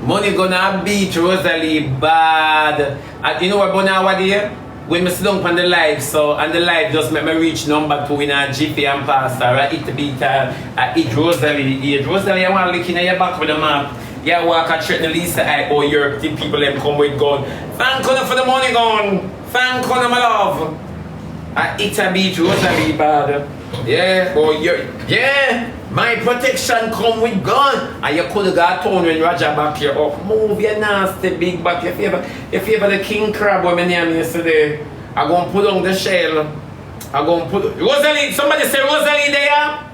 Money gonna beat Rosealee bad. And you know what about here? When I sit down on the live, so and the live just make me reach number 2 in a GP and pastor. I eat the beat, I eat Rosealee. Rosealee, I want to look in your back with the map. Yeah, walk and threaten Lisa, oh, Europe, the people them come with gun. Thank God for the money gun. Thank God, my love. I eat a beat Rosealee bad. Yeah, oh, yeah. My protection come with gun. And you could have got torn when Roger back here up. Move your nasty big back. If you ever the king crab when I name yesterday, I'm going to put on the shell. I'm going to put... Rosealee, somebody say Rosealee there?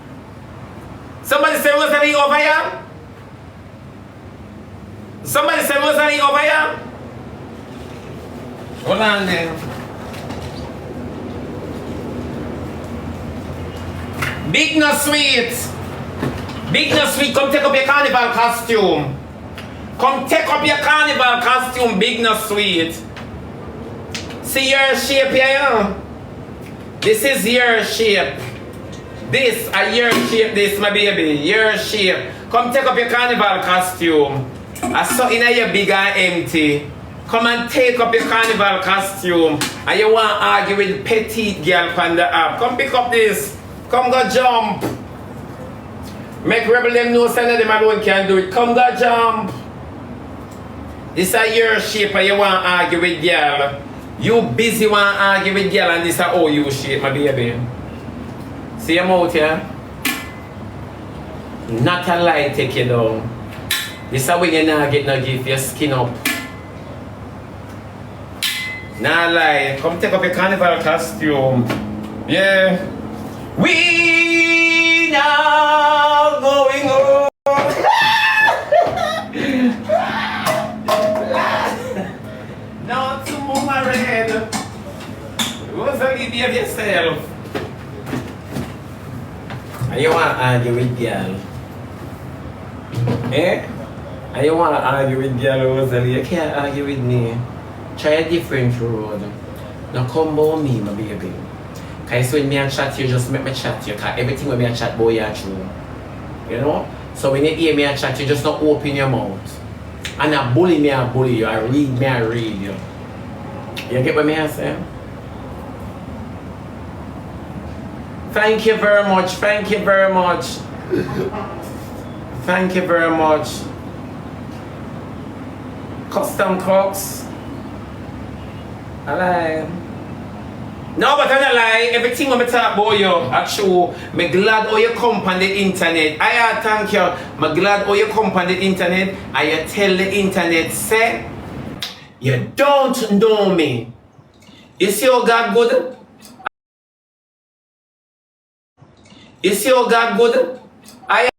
Somebody say Rosealee over here? Somebody say Rosealee over here? Hold on then. Big no sweet. Big no sweet, come take up your carnival costume. Come take up your carnival costume, big no sweet. See your shape here? This is your shape. This, your shape, this, my baby. Your shape. Come take up your carnival costume. I saw in your big and empty. Come and take up your carnival costume. And you want to argue with petite girl on the app. Come pick up this. Come go jump. Make rebel them know some of them alone can do it. Come go jump. This is your shape and you want to argue with girl. You busy want to argue with girl and this is how you shape, my baby. See your mouth here? Not a lie take you down. This is when you not get no gift, your skin up. Nah lie. Come take up your carnival costume. Yeah. We now going home. Now to move my red. Rosealee, behave yourself. And you want to argue with girl? Eh? And you want to argue with girl, Rosealee? You can't argue with me. Try a different road. Now come about me, my baby. Because when me a chat, you just make me chat you. Because everything when me a chat, boy, you are true. You know? So when you hear me a chat, you just not open your mouth. And a bully me, I bully you. I read me, I read you. You get what me I say? Thank you very much. Thank you very much. Thank you very much. Custom Crocs. I lie. No, but I don't lie. Everything when I talk about you, actually, I'm glad how you come on the internet. I thank you. I'm glad how you come on the internet and you tell the internet, say, you don't know me. You see how God good? You see how God good? I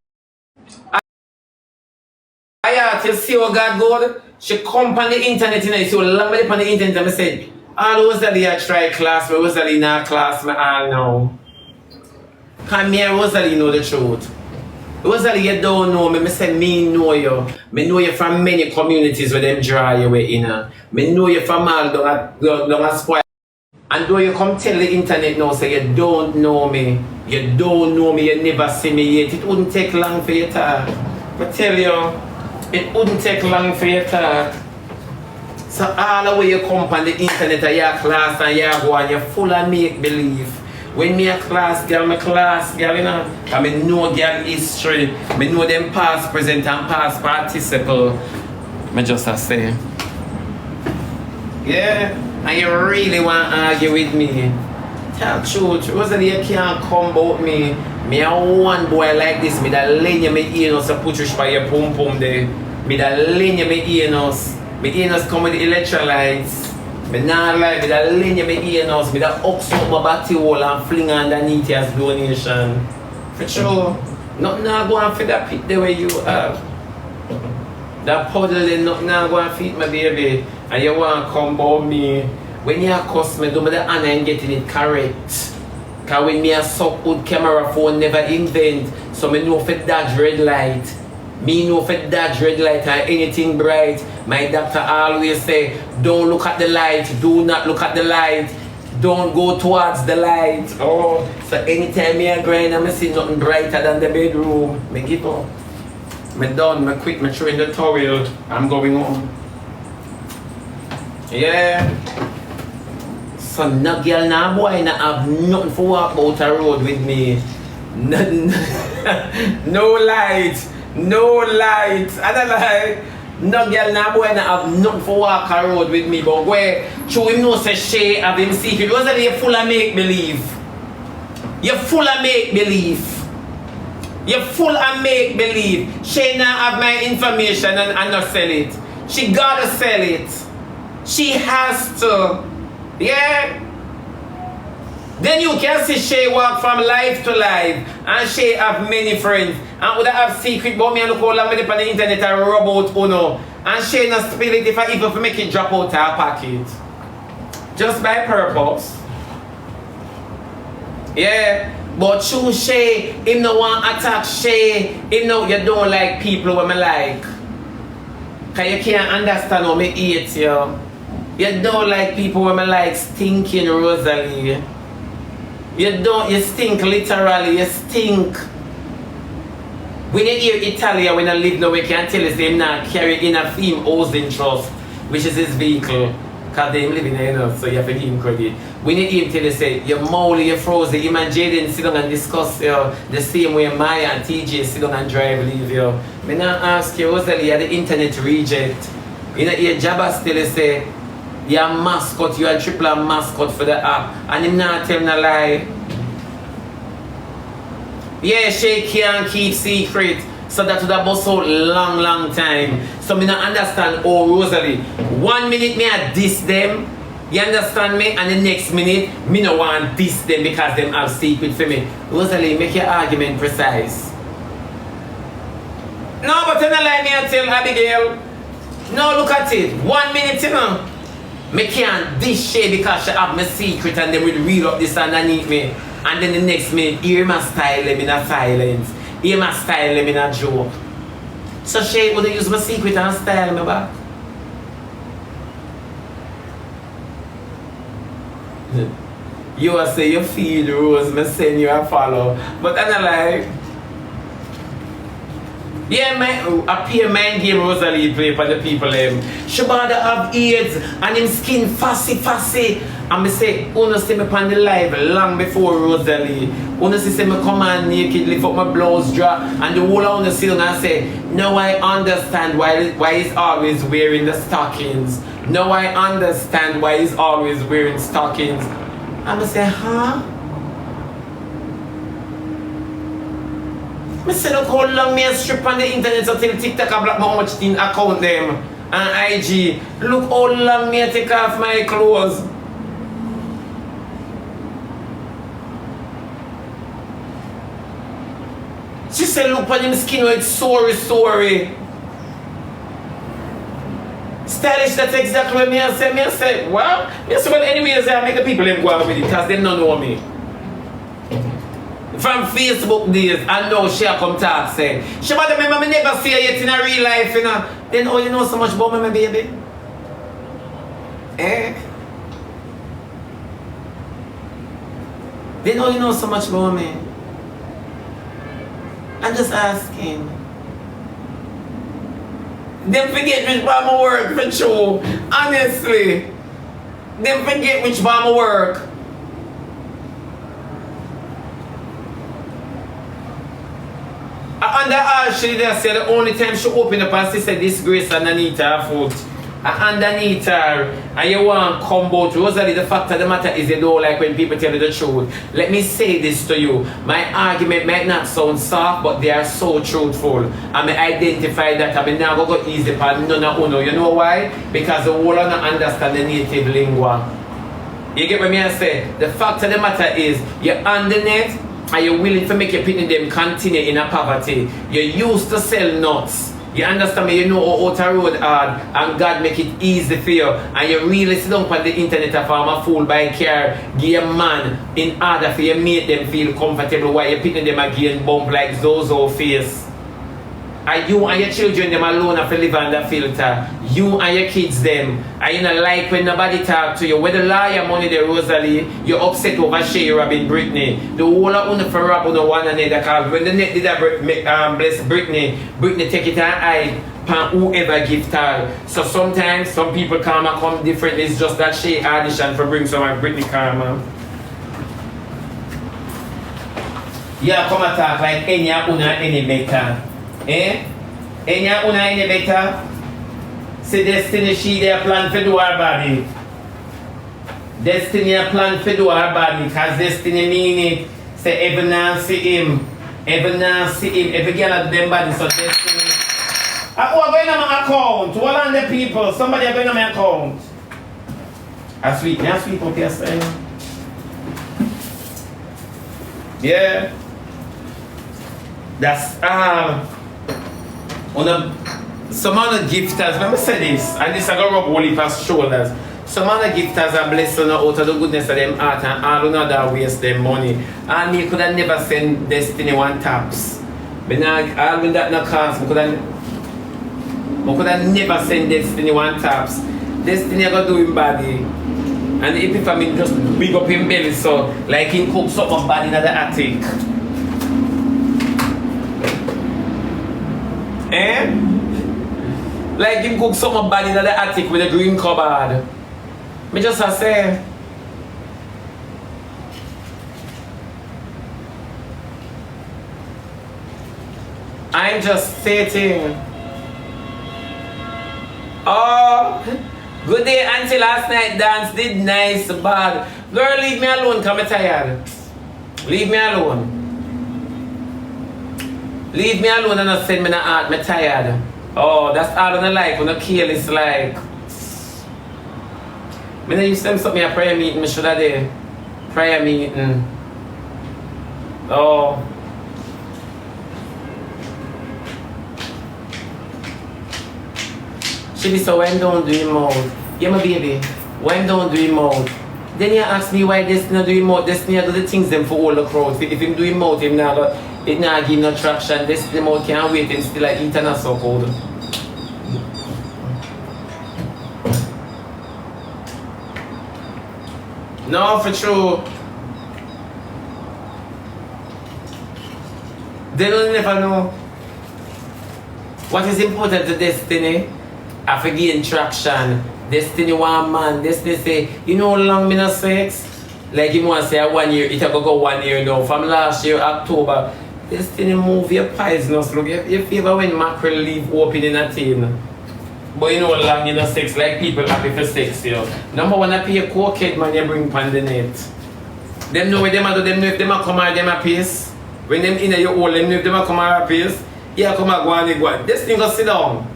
you see how God good? She come on the internet, you know, you see how long on the internet, and I said, all Rosealee I try class, but Rosealee not class, me all know. Because me and Rosealee know the truth. Rosealee, you don't know me. I say me know you. Me know you from many communities where them draw you in. Me know you from all down a spoil. And though you come tell the internet now, say you don't know me. You don't know me, you never see me yet. It wouldn't take long for you to talk. I tell you, it wouldn't take long for you to talk. So all the way you come on the internet and your class and you go and you're full of make-believe. When me a class girl, you know, I mean know girl history, I know them past, present and past participle. I just say. Yeah, and you really want to argue with me. Tell truth, Rosealee, you can't come about me. Me a one boy like this, me da lend you me ears to put you by your pum pum there. Me da lend you me ears. My ears come with the electrolytes. Me not lie, me da lend you my ears. Me da ox up my body wall and fling underneath as donation. For sure. Nothing not going for that pit the way you have. That puddle then nothing not going to feed my baby. And you want to come about me. When you cuss me, do me the honor and getting it correct. Because when me a suck good camera phone never invent. So me know for dodge red light. Me know for dodge red light or anything bright. My doctor always say, don't look at the light, do not look at the light, don't go towards the light. Oh, so anytime me a grind and I see nothing brighter than the bedroom, me give up. Me done, me quit, me throw in the towel, I'm going home. Yeah. So no girl, no boy, no have nothing for walk out a road with me. No light. No light. I don't lie. No girl, no boy, no have nothing for walk a road with me. But where true him know say she have him secret. Wasn't you full of make-believe? You're full of make-believe. You're full of make-believe. She now have my information and not sell it. She gotta sell it. She has to. Yeah. Then you can see Shay walk from life to life, and Shay have many friends, and would have secret about me and look how long me on the internet and rub out Uno. And Shay not spill it if I even make it drop out her pocket. Just by purpose. Yeah. But choose Shay, him no want attack Shay, him no you don't like people when me like. Cause you can't understand how me hate you. You don't like people when me like stinking Rosealee. You stink literally, you stink. When you hear Italia, when I live now, we can tell us him not carry in a theme housing trust, which is his vehicle. Because they live in there, you know, so you have to give him credit. When you hear him tell you, say, you're Molly, you're frozen, him and Jaden sit down and discuss the same way Maya and TJ sit down and drive leave you. I not ask you, Rosealee, you're the internet reject. You know, your Jabba still say, you're a mascot, you're a triple mascot for the app. And him not tell no lie. Yeah, Shay can't keep secret. So that would have been so long time. So me not understand Rosealee. 1 minute me I diss them. You understand me? And the next minute, me no want diss them because them have secret for me. Rosealee, make your argument precise. No, but you don't like me and tell Abigail. No, look at it. 1 minute, you know. Me can't diss Shay because she have my secret and they will read up this underneath me. And then the next minute, hear my style them in a silence. Hear my style them in a joke. So Shay would use my secret and style me back. You will say you feel the rose, me send you a follow. But I'm like, yeah, man, a peer mind game Rosealee play for the people. Shebada have AIDS and him skin fussy. And me say, Uno see me on the live long before Rosealee. Uno see me come on naked, lift up my blouse drop, and the whole of the ceiling and say, now I understand why he's always wearing the stockings. Now I understand why he's always wearing stockings. And I say, huh? I say, look how long me a strip on the internet until TikTok I block how much thing account them and IG. Look how long me a take off my clothes. She said, look on him skin where it's sorry. Stylish, that's exactly what me I say. Me I say, well, me I say, well, anyways, I make the people them go out with it because they don't know me. From Facebook days, I know she come talk, say, Shebada, remember me never see her yet in a real life, you know. Then, oh, you know so much about me, my baby? Then, oh, you know so much about me? I'm just asking. Them forget which bar my work for true. Honestly. Them forget which bar my work. Under Ashley, they said the only time she opened up and she said disgrace underneath her foot. Underneath her, and you want to come out. Rosealee, the fact of the matter is you don't like when people tell you the truth. Let me say this to you. My argument might not sound soft, but they are so truthful. I may identify that I may never go easy for none of uno. You know why? Because the whole of them understand the native lingua. You get what I say? The fact of the matter is you're on the net and you're willing to make your pitney them continue in a poverty. You used to sell nuts. You understand me? You know how out a road hard and God make it easy for you. And you really sit down on the internet and form a fool by car, give a man in order for you make them feel comfortable while you're picking them again bump like Zozo face. And you and your children them alone have to live under filter. You and your kids them. And you don't like when nobody talk to you. When the lawyer money the Rosealee, you're upset over Shay robbing Britney. The whole of you for rob on one another. Because when the net did bless Britney take it and hide pan whoever gift her. So sometimes some people come differently. It's just that Shay audition for bring some of Britney karma. Yeah, come and talk like any better. Any better? See Destiny, she there plan for do her body. Destiny a plan for do her body. Because Destiny mean it. Say ever now see him. Ever now see him. Every girl at them body. So Destiny. Who are going on my account? What are the people? Somebody are going on my account. I sweep up here, say. Yeah. That's some other gifters, let me say this, and this I go rub all of us shoulders. Some other gifters are blessed out of the goodness of them heart and all another waste them money. And me could have never send Destiny one taps. But now all with that no cost, I could have never send Destiny one taps. Destiny I go do him body. And if I mean just big up him belly so like him cook something bad in the attic. Eh? Like him cook something bad in the attic with a green cupboard. Me just say I'm just stating. Oh, good day, auntie. Last night dance did nice, bad. Girl, leave me alone, come tired. Leave me alone. Leave me alone and not send me the art, me tired. Oh, that's all I like, when I kill is like. Me no used to them something a prayer meeting, me should have did. Prayer meeting. Oh. She be so when don't do him out. Yeah, my baby. When don't do him out. Then you ask me why Destiny do him out. Destiny do the things them for all the crowd. If him do him out, him now it not give no traction. Destiny out can't wait and still like eat and so cold. No, for true. They don't never know. What is important to Destiny? I forget traction. Destiny one man. Destiny say, you know how long me not sex? Like him want to say 1 year, it will go 1 year now. From last year, October. Destiny move your poisonous. Look, you favor when mackerel leave open in a tin. But you know how long you not sex, like people happy for sex, you know. Number one, I pay a cokehead man you bring pan the net. Them know what them do, them know if them a come out them a piece. When them in your hole, them know if them a come out a piece. Yeah, come out go on. This thing go sit down.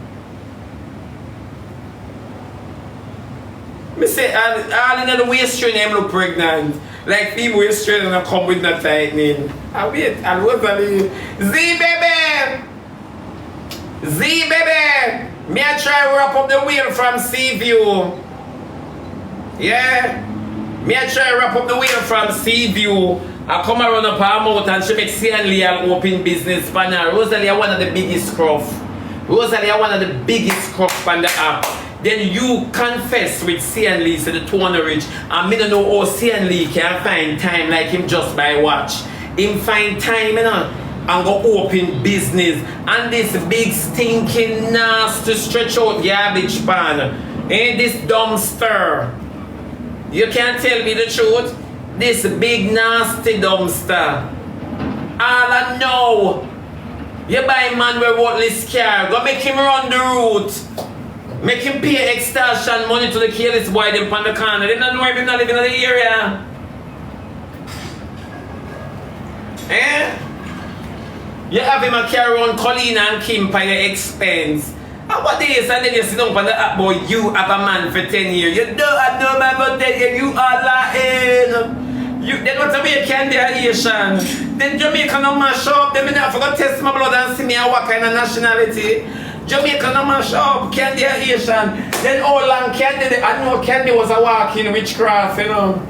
Me say all in the waist train them look pregnant. Like people waist train and come with no tightening. I wait, and Rosealee. Z baby! Me I try wrap up the wheel from Seaview. Yeah. Me I try wrap up the wheel from Seaview. I come around up her mouth and she make Stanley an open business for her. Rosealee are one of the biggest crop. Rosealee are one of the biggest crop on the app. Then you confess with Stanley to the 200 rich. And me don't know how Stanley can find time like him just by watch. Him find time, you know, and go open business. And this big stinking nasty stretch out garbage pan. And this dumpster. You can't tell me the truth. This big nasty dumpster. All I know. You buy a man with worthless car. Go make him run the route. Make him pay extortion money to the careless boy them on the corner. They don't know if he's not living in the area. Eh? You have him a carry on Colleen and Kim by your expense. And what is and then you sit down on the app boy, you have a man for 10 years. You don't have no man for 10 years, you are lying. You then what to be a Khandy Asian. Then Jamaica no mash up, then I forgot to test my blood and see me what kind of nationality. Jamaica no mash up, Khandy Asian. Then all long Khandy, I know Khandy was a walking witchcraft, you know.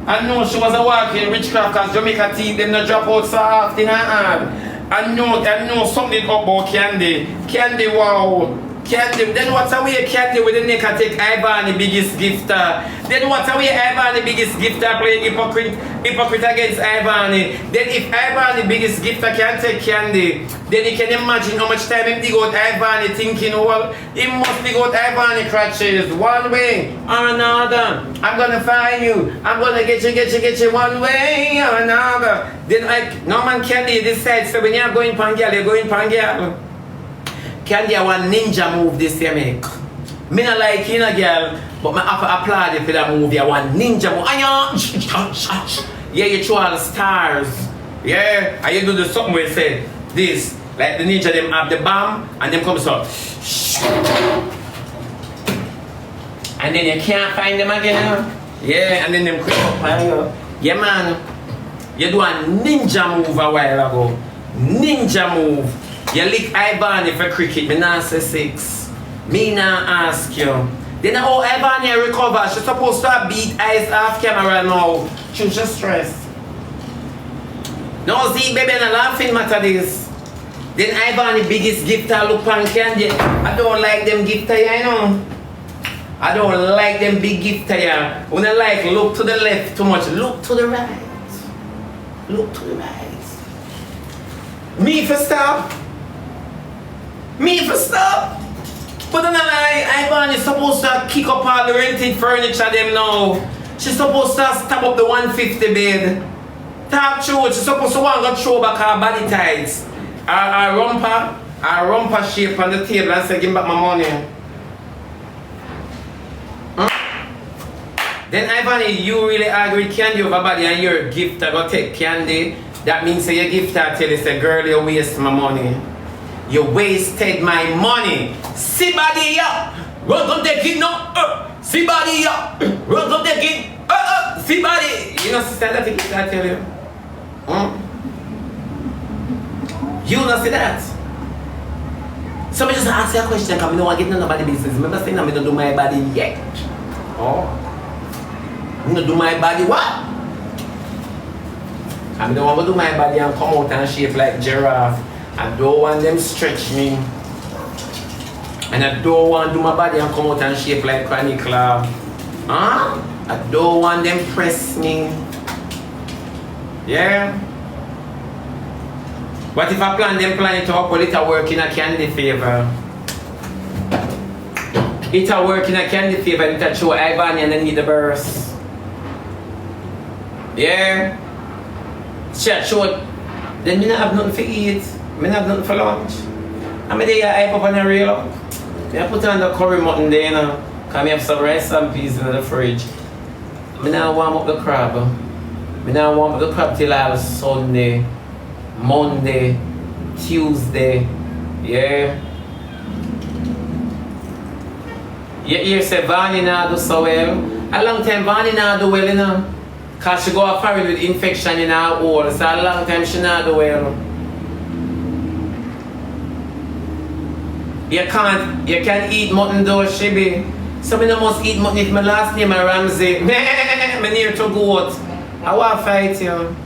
I know she was a walking witchcraft because Jamaica teeth them no drop out so often in her hand. I know something about Khandy. Khandy, wow. Khandy, then what's away Khandy with the neck and take Ivany the biggest gifter. Then what's away Ivany the biggest gifter playing hypocrite against Ivany. Then if Ivany the biggest gifter can take Khandy, then you can imagine how much time him dig out Ivany thinking, well, he must dig out Ivany crutches one way or another. I'm gonna find you. I'm gonna get you one way or another. Then like no man Khandy decides so when you're going pan girl, you're going pan girl. Khandy one ninja move this year make. Me not like you know girl, but I have to applaud you for that move. You one ninja move. Yeah, you throw all the stars. Yeah, and you do the something where you say this. Like the ninja them have the bomb and them come so. And then you can't find them again. Yeah, and then them creep up. Yeah man. You do a ninja move a while ago. Ninja move. You lick Ivany for cricket. Me not say 6. Me not ask you. Then how Ivany recover? She's supposed to beat eyes off camera now. She's just stressed. No, see, baby, and a laughing matter this. Then Ivany biggest gifter look on Khandy. I don't like them gifter, you know. I don't like them big gifter, yeah. When I like look to the left too much, look to the right. Look to the right. Me for stop. Me for stop. But then Ivany is supposed to kick up all the rented furniture them now. She's supposed to stab up the 150 bed. Talk true, she's supposed to want to throw back her body tights. Her rumper shape on the table and say, give me back my money. Then Ivany, you really agree with Khandy over body and your gift I go take Khandy. That means say your gift I tell you say, girl, you waste my money. You wasted my money. See body up. Run up the kid no. See body up. Run up the kid. See body. You know sister that gift I tell you. You not see that? So I just ask you a question because I don't want to get nobody business. Remember saying I don't do my body yet. Oh. I don't do my body what? I don't want to do my body and come out and shape like giraffe. I don't want them stretch me. And I don't want to do my body and come out and shape like Granny Club. Huh? I don't want them press me. Yeah? What if I plan it to up, well, it'll work in a Khandy favor? It'll work in a Khandy favor, it'll show Ivany and then need the burst. Yeah? She'll show, then me not have nothing for eat, me not have nothing for lunch. I mean, they hype up on the real up. I put on the curry mutton there, you know, because I have some rice and peas in the fridge. I now warm up the crab. I now warm up the crab till I have Sunday. Monday, Tuesday, yeah. You hear say Vani now do so well. A long time Vani now do well, you know. Cause she go off with infection in her hole, so a long time she not do well. You can't eat mutton though, Shebby. So me no must eat mutton if my last name is Ramsey. Me near to goat. I want to fight you.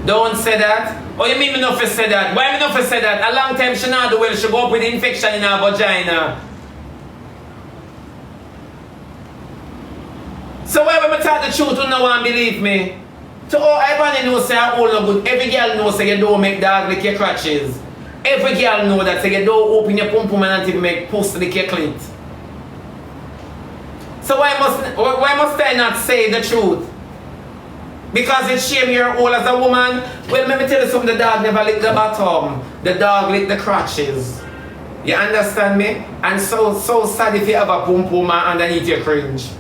Don't say that. Oh, you mean me not to say that? Why me not to say that? A long time she not do well, she go up with infection in her vagina. So why when I talk the truth, you no one believe me? So all everybody knows say I hold no good. Every girl knows say you don't make dog lick your crotches. Every girl know that say you don't open your pum pum and until make pussy lick your clit. So why must I not say the truth? Because it shame your hole as a woman. Well, let me tell you something, the dog never lick the bottom. The dog lick the crotches. You understand me? And so sad if you have a pum pum underneath your cringe.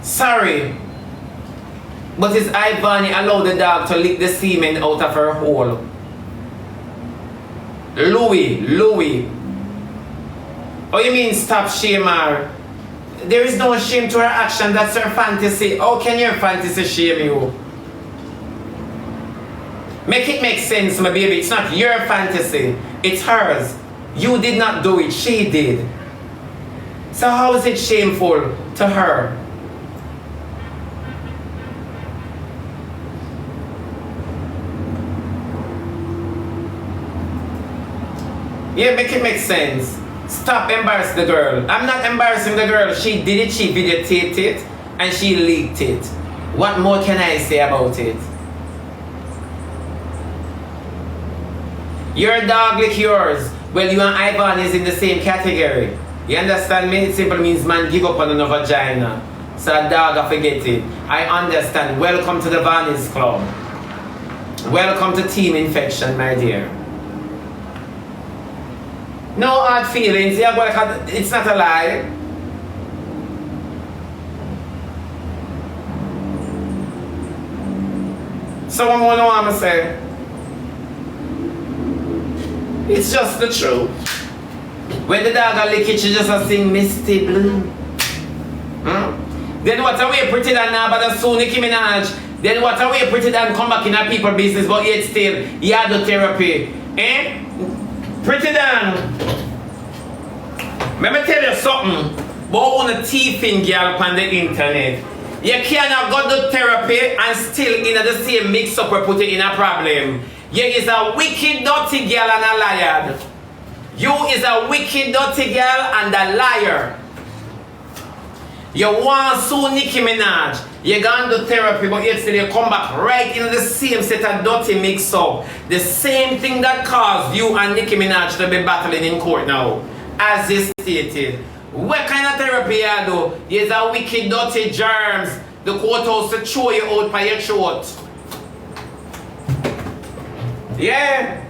Sorry. But is Ivany allow the dog to lick the semen out of her hole? Louis. Oh, you mean stop shame her? There is no shame to her action, that's her fantasy. How can your fantasy shame you? Make it make sense, my baby. It's not your fantasy, it's hers. You did not do it, she did. So how is it shameful to her? Yeah, make it make sense. Stop embarrassing the girl. I'm not embarrassing the girl. She did it, she videotaped it, and she leaked it. What more can I say about it? Your dog lick yours. Well, you and Ivany is in the same category. You understand me? It simply means man give up on a vagina. So a dog, I forget it. I understand. Welcome to the Vani's Club. Welcome to Team Infection, my dear. No hard feelings, it's not a lie. Someone wanna know what I'm saying? It's just the truth. When the dog a lick it, she just a sing Misty Blue. Then what a way pretty than now, but soon Nicki Minaj. Then what a way pretty than come back in a people business, but yet still, you had the therapy. Eh? Pretty than. Let me tell you something about on a thieving girl on the internet. You cannot go to therapy and still in the same mix up or put it in a problem. You is a wicked, dirty girl and a liar. You is a wicked, dirty girl and a liar. You want to sue Nicki Minaj. You gone to therapy, but yet still you come back right in the same set of dirty mix up. The same thing that caused you and Nicki Minaj to be battling in court now. As you stated. What kind of therapy you do? There's a wicked, dirty germs. The courthouse to throw you out by your throat. Yeah.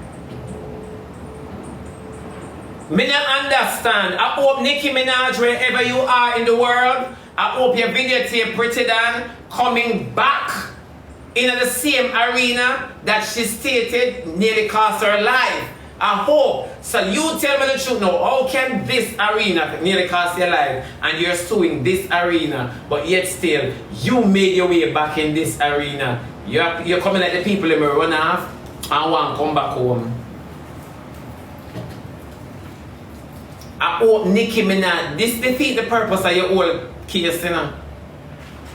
Me don't understand. I hope Nicki Minaj, wherever you are in the world, I hope your videotape Pretty Dan coming back in the same arena that she stated nearly cost her life. I hope. So you tell me the truth now. How can this arena nearly cost your life and you're suing this arena, but yet still you made your way back in this arena? You're coming like the people that run off and want to come back home. I hope Nicki Minaj, this defeat the purpose of your whole case, you know?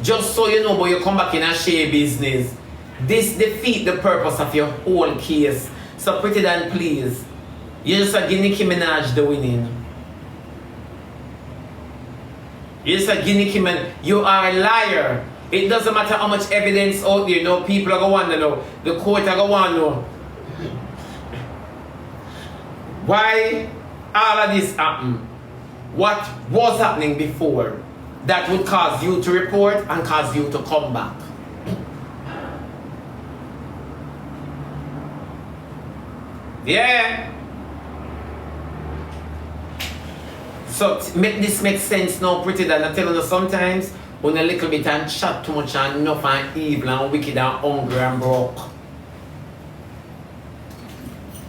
Just so you know, but you come back in a share business. This defeat the purpose of your whole case. So Pretty Dan, please, you just give Nicki Minaj the winning. You just give Nicki Minaj, you are a liar. It doesn't matter how much evidence out there, no, people are going to know, the court are going to know. Why all of this happened? What was happening before that would cause you to report and cause you to come back? Yeah. So make this make sense now, Pretty Dan. I tell you sometimes when a little bit and chat too much and enough and evil and wicked and hungry and broke.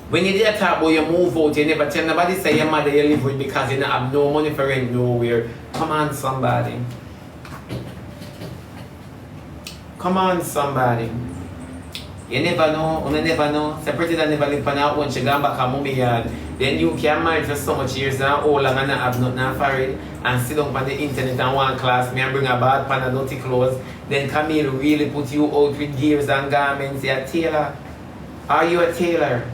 When you did talk about you move out, you never tell nobody say your mother you live with because you don't have no money for rent nowhere. Come on, somebody. Come on, somebody. You never know, you never know. So Pretty Dan never live on her own. She gone back her mommy yard. Then you can marry for so much years and all long and not have nothing for it. And sit down on the internet and one class me and bring a bad pan and dirty clothes. Then Camille really put you out with gears and garments. You're a tailor. Are you a tailor?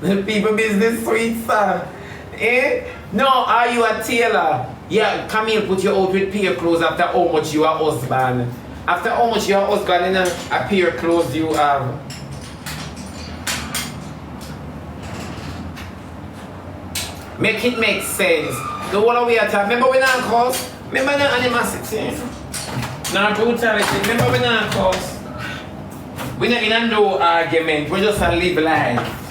People business sweet, sir. Eh? No, are you a tailor? Yeah, Camille put you out with pair clothes after how much you are husband. After how much your husband in a pair of clothes you have. Make it make sense. The one we are talking. Remember we not cause? Remember the animosity? Not brutality. Remember we not cause? We not in a no argument. We just a live life.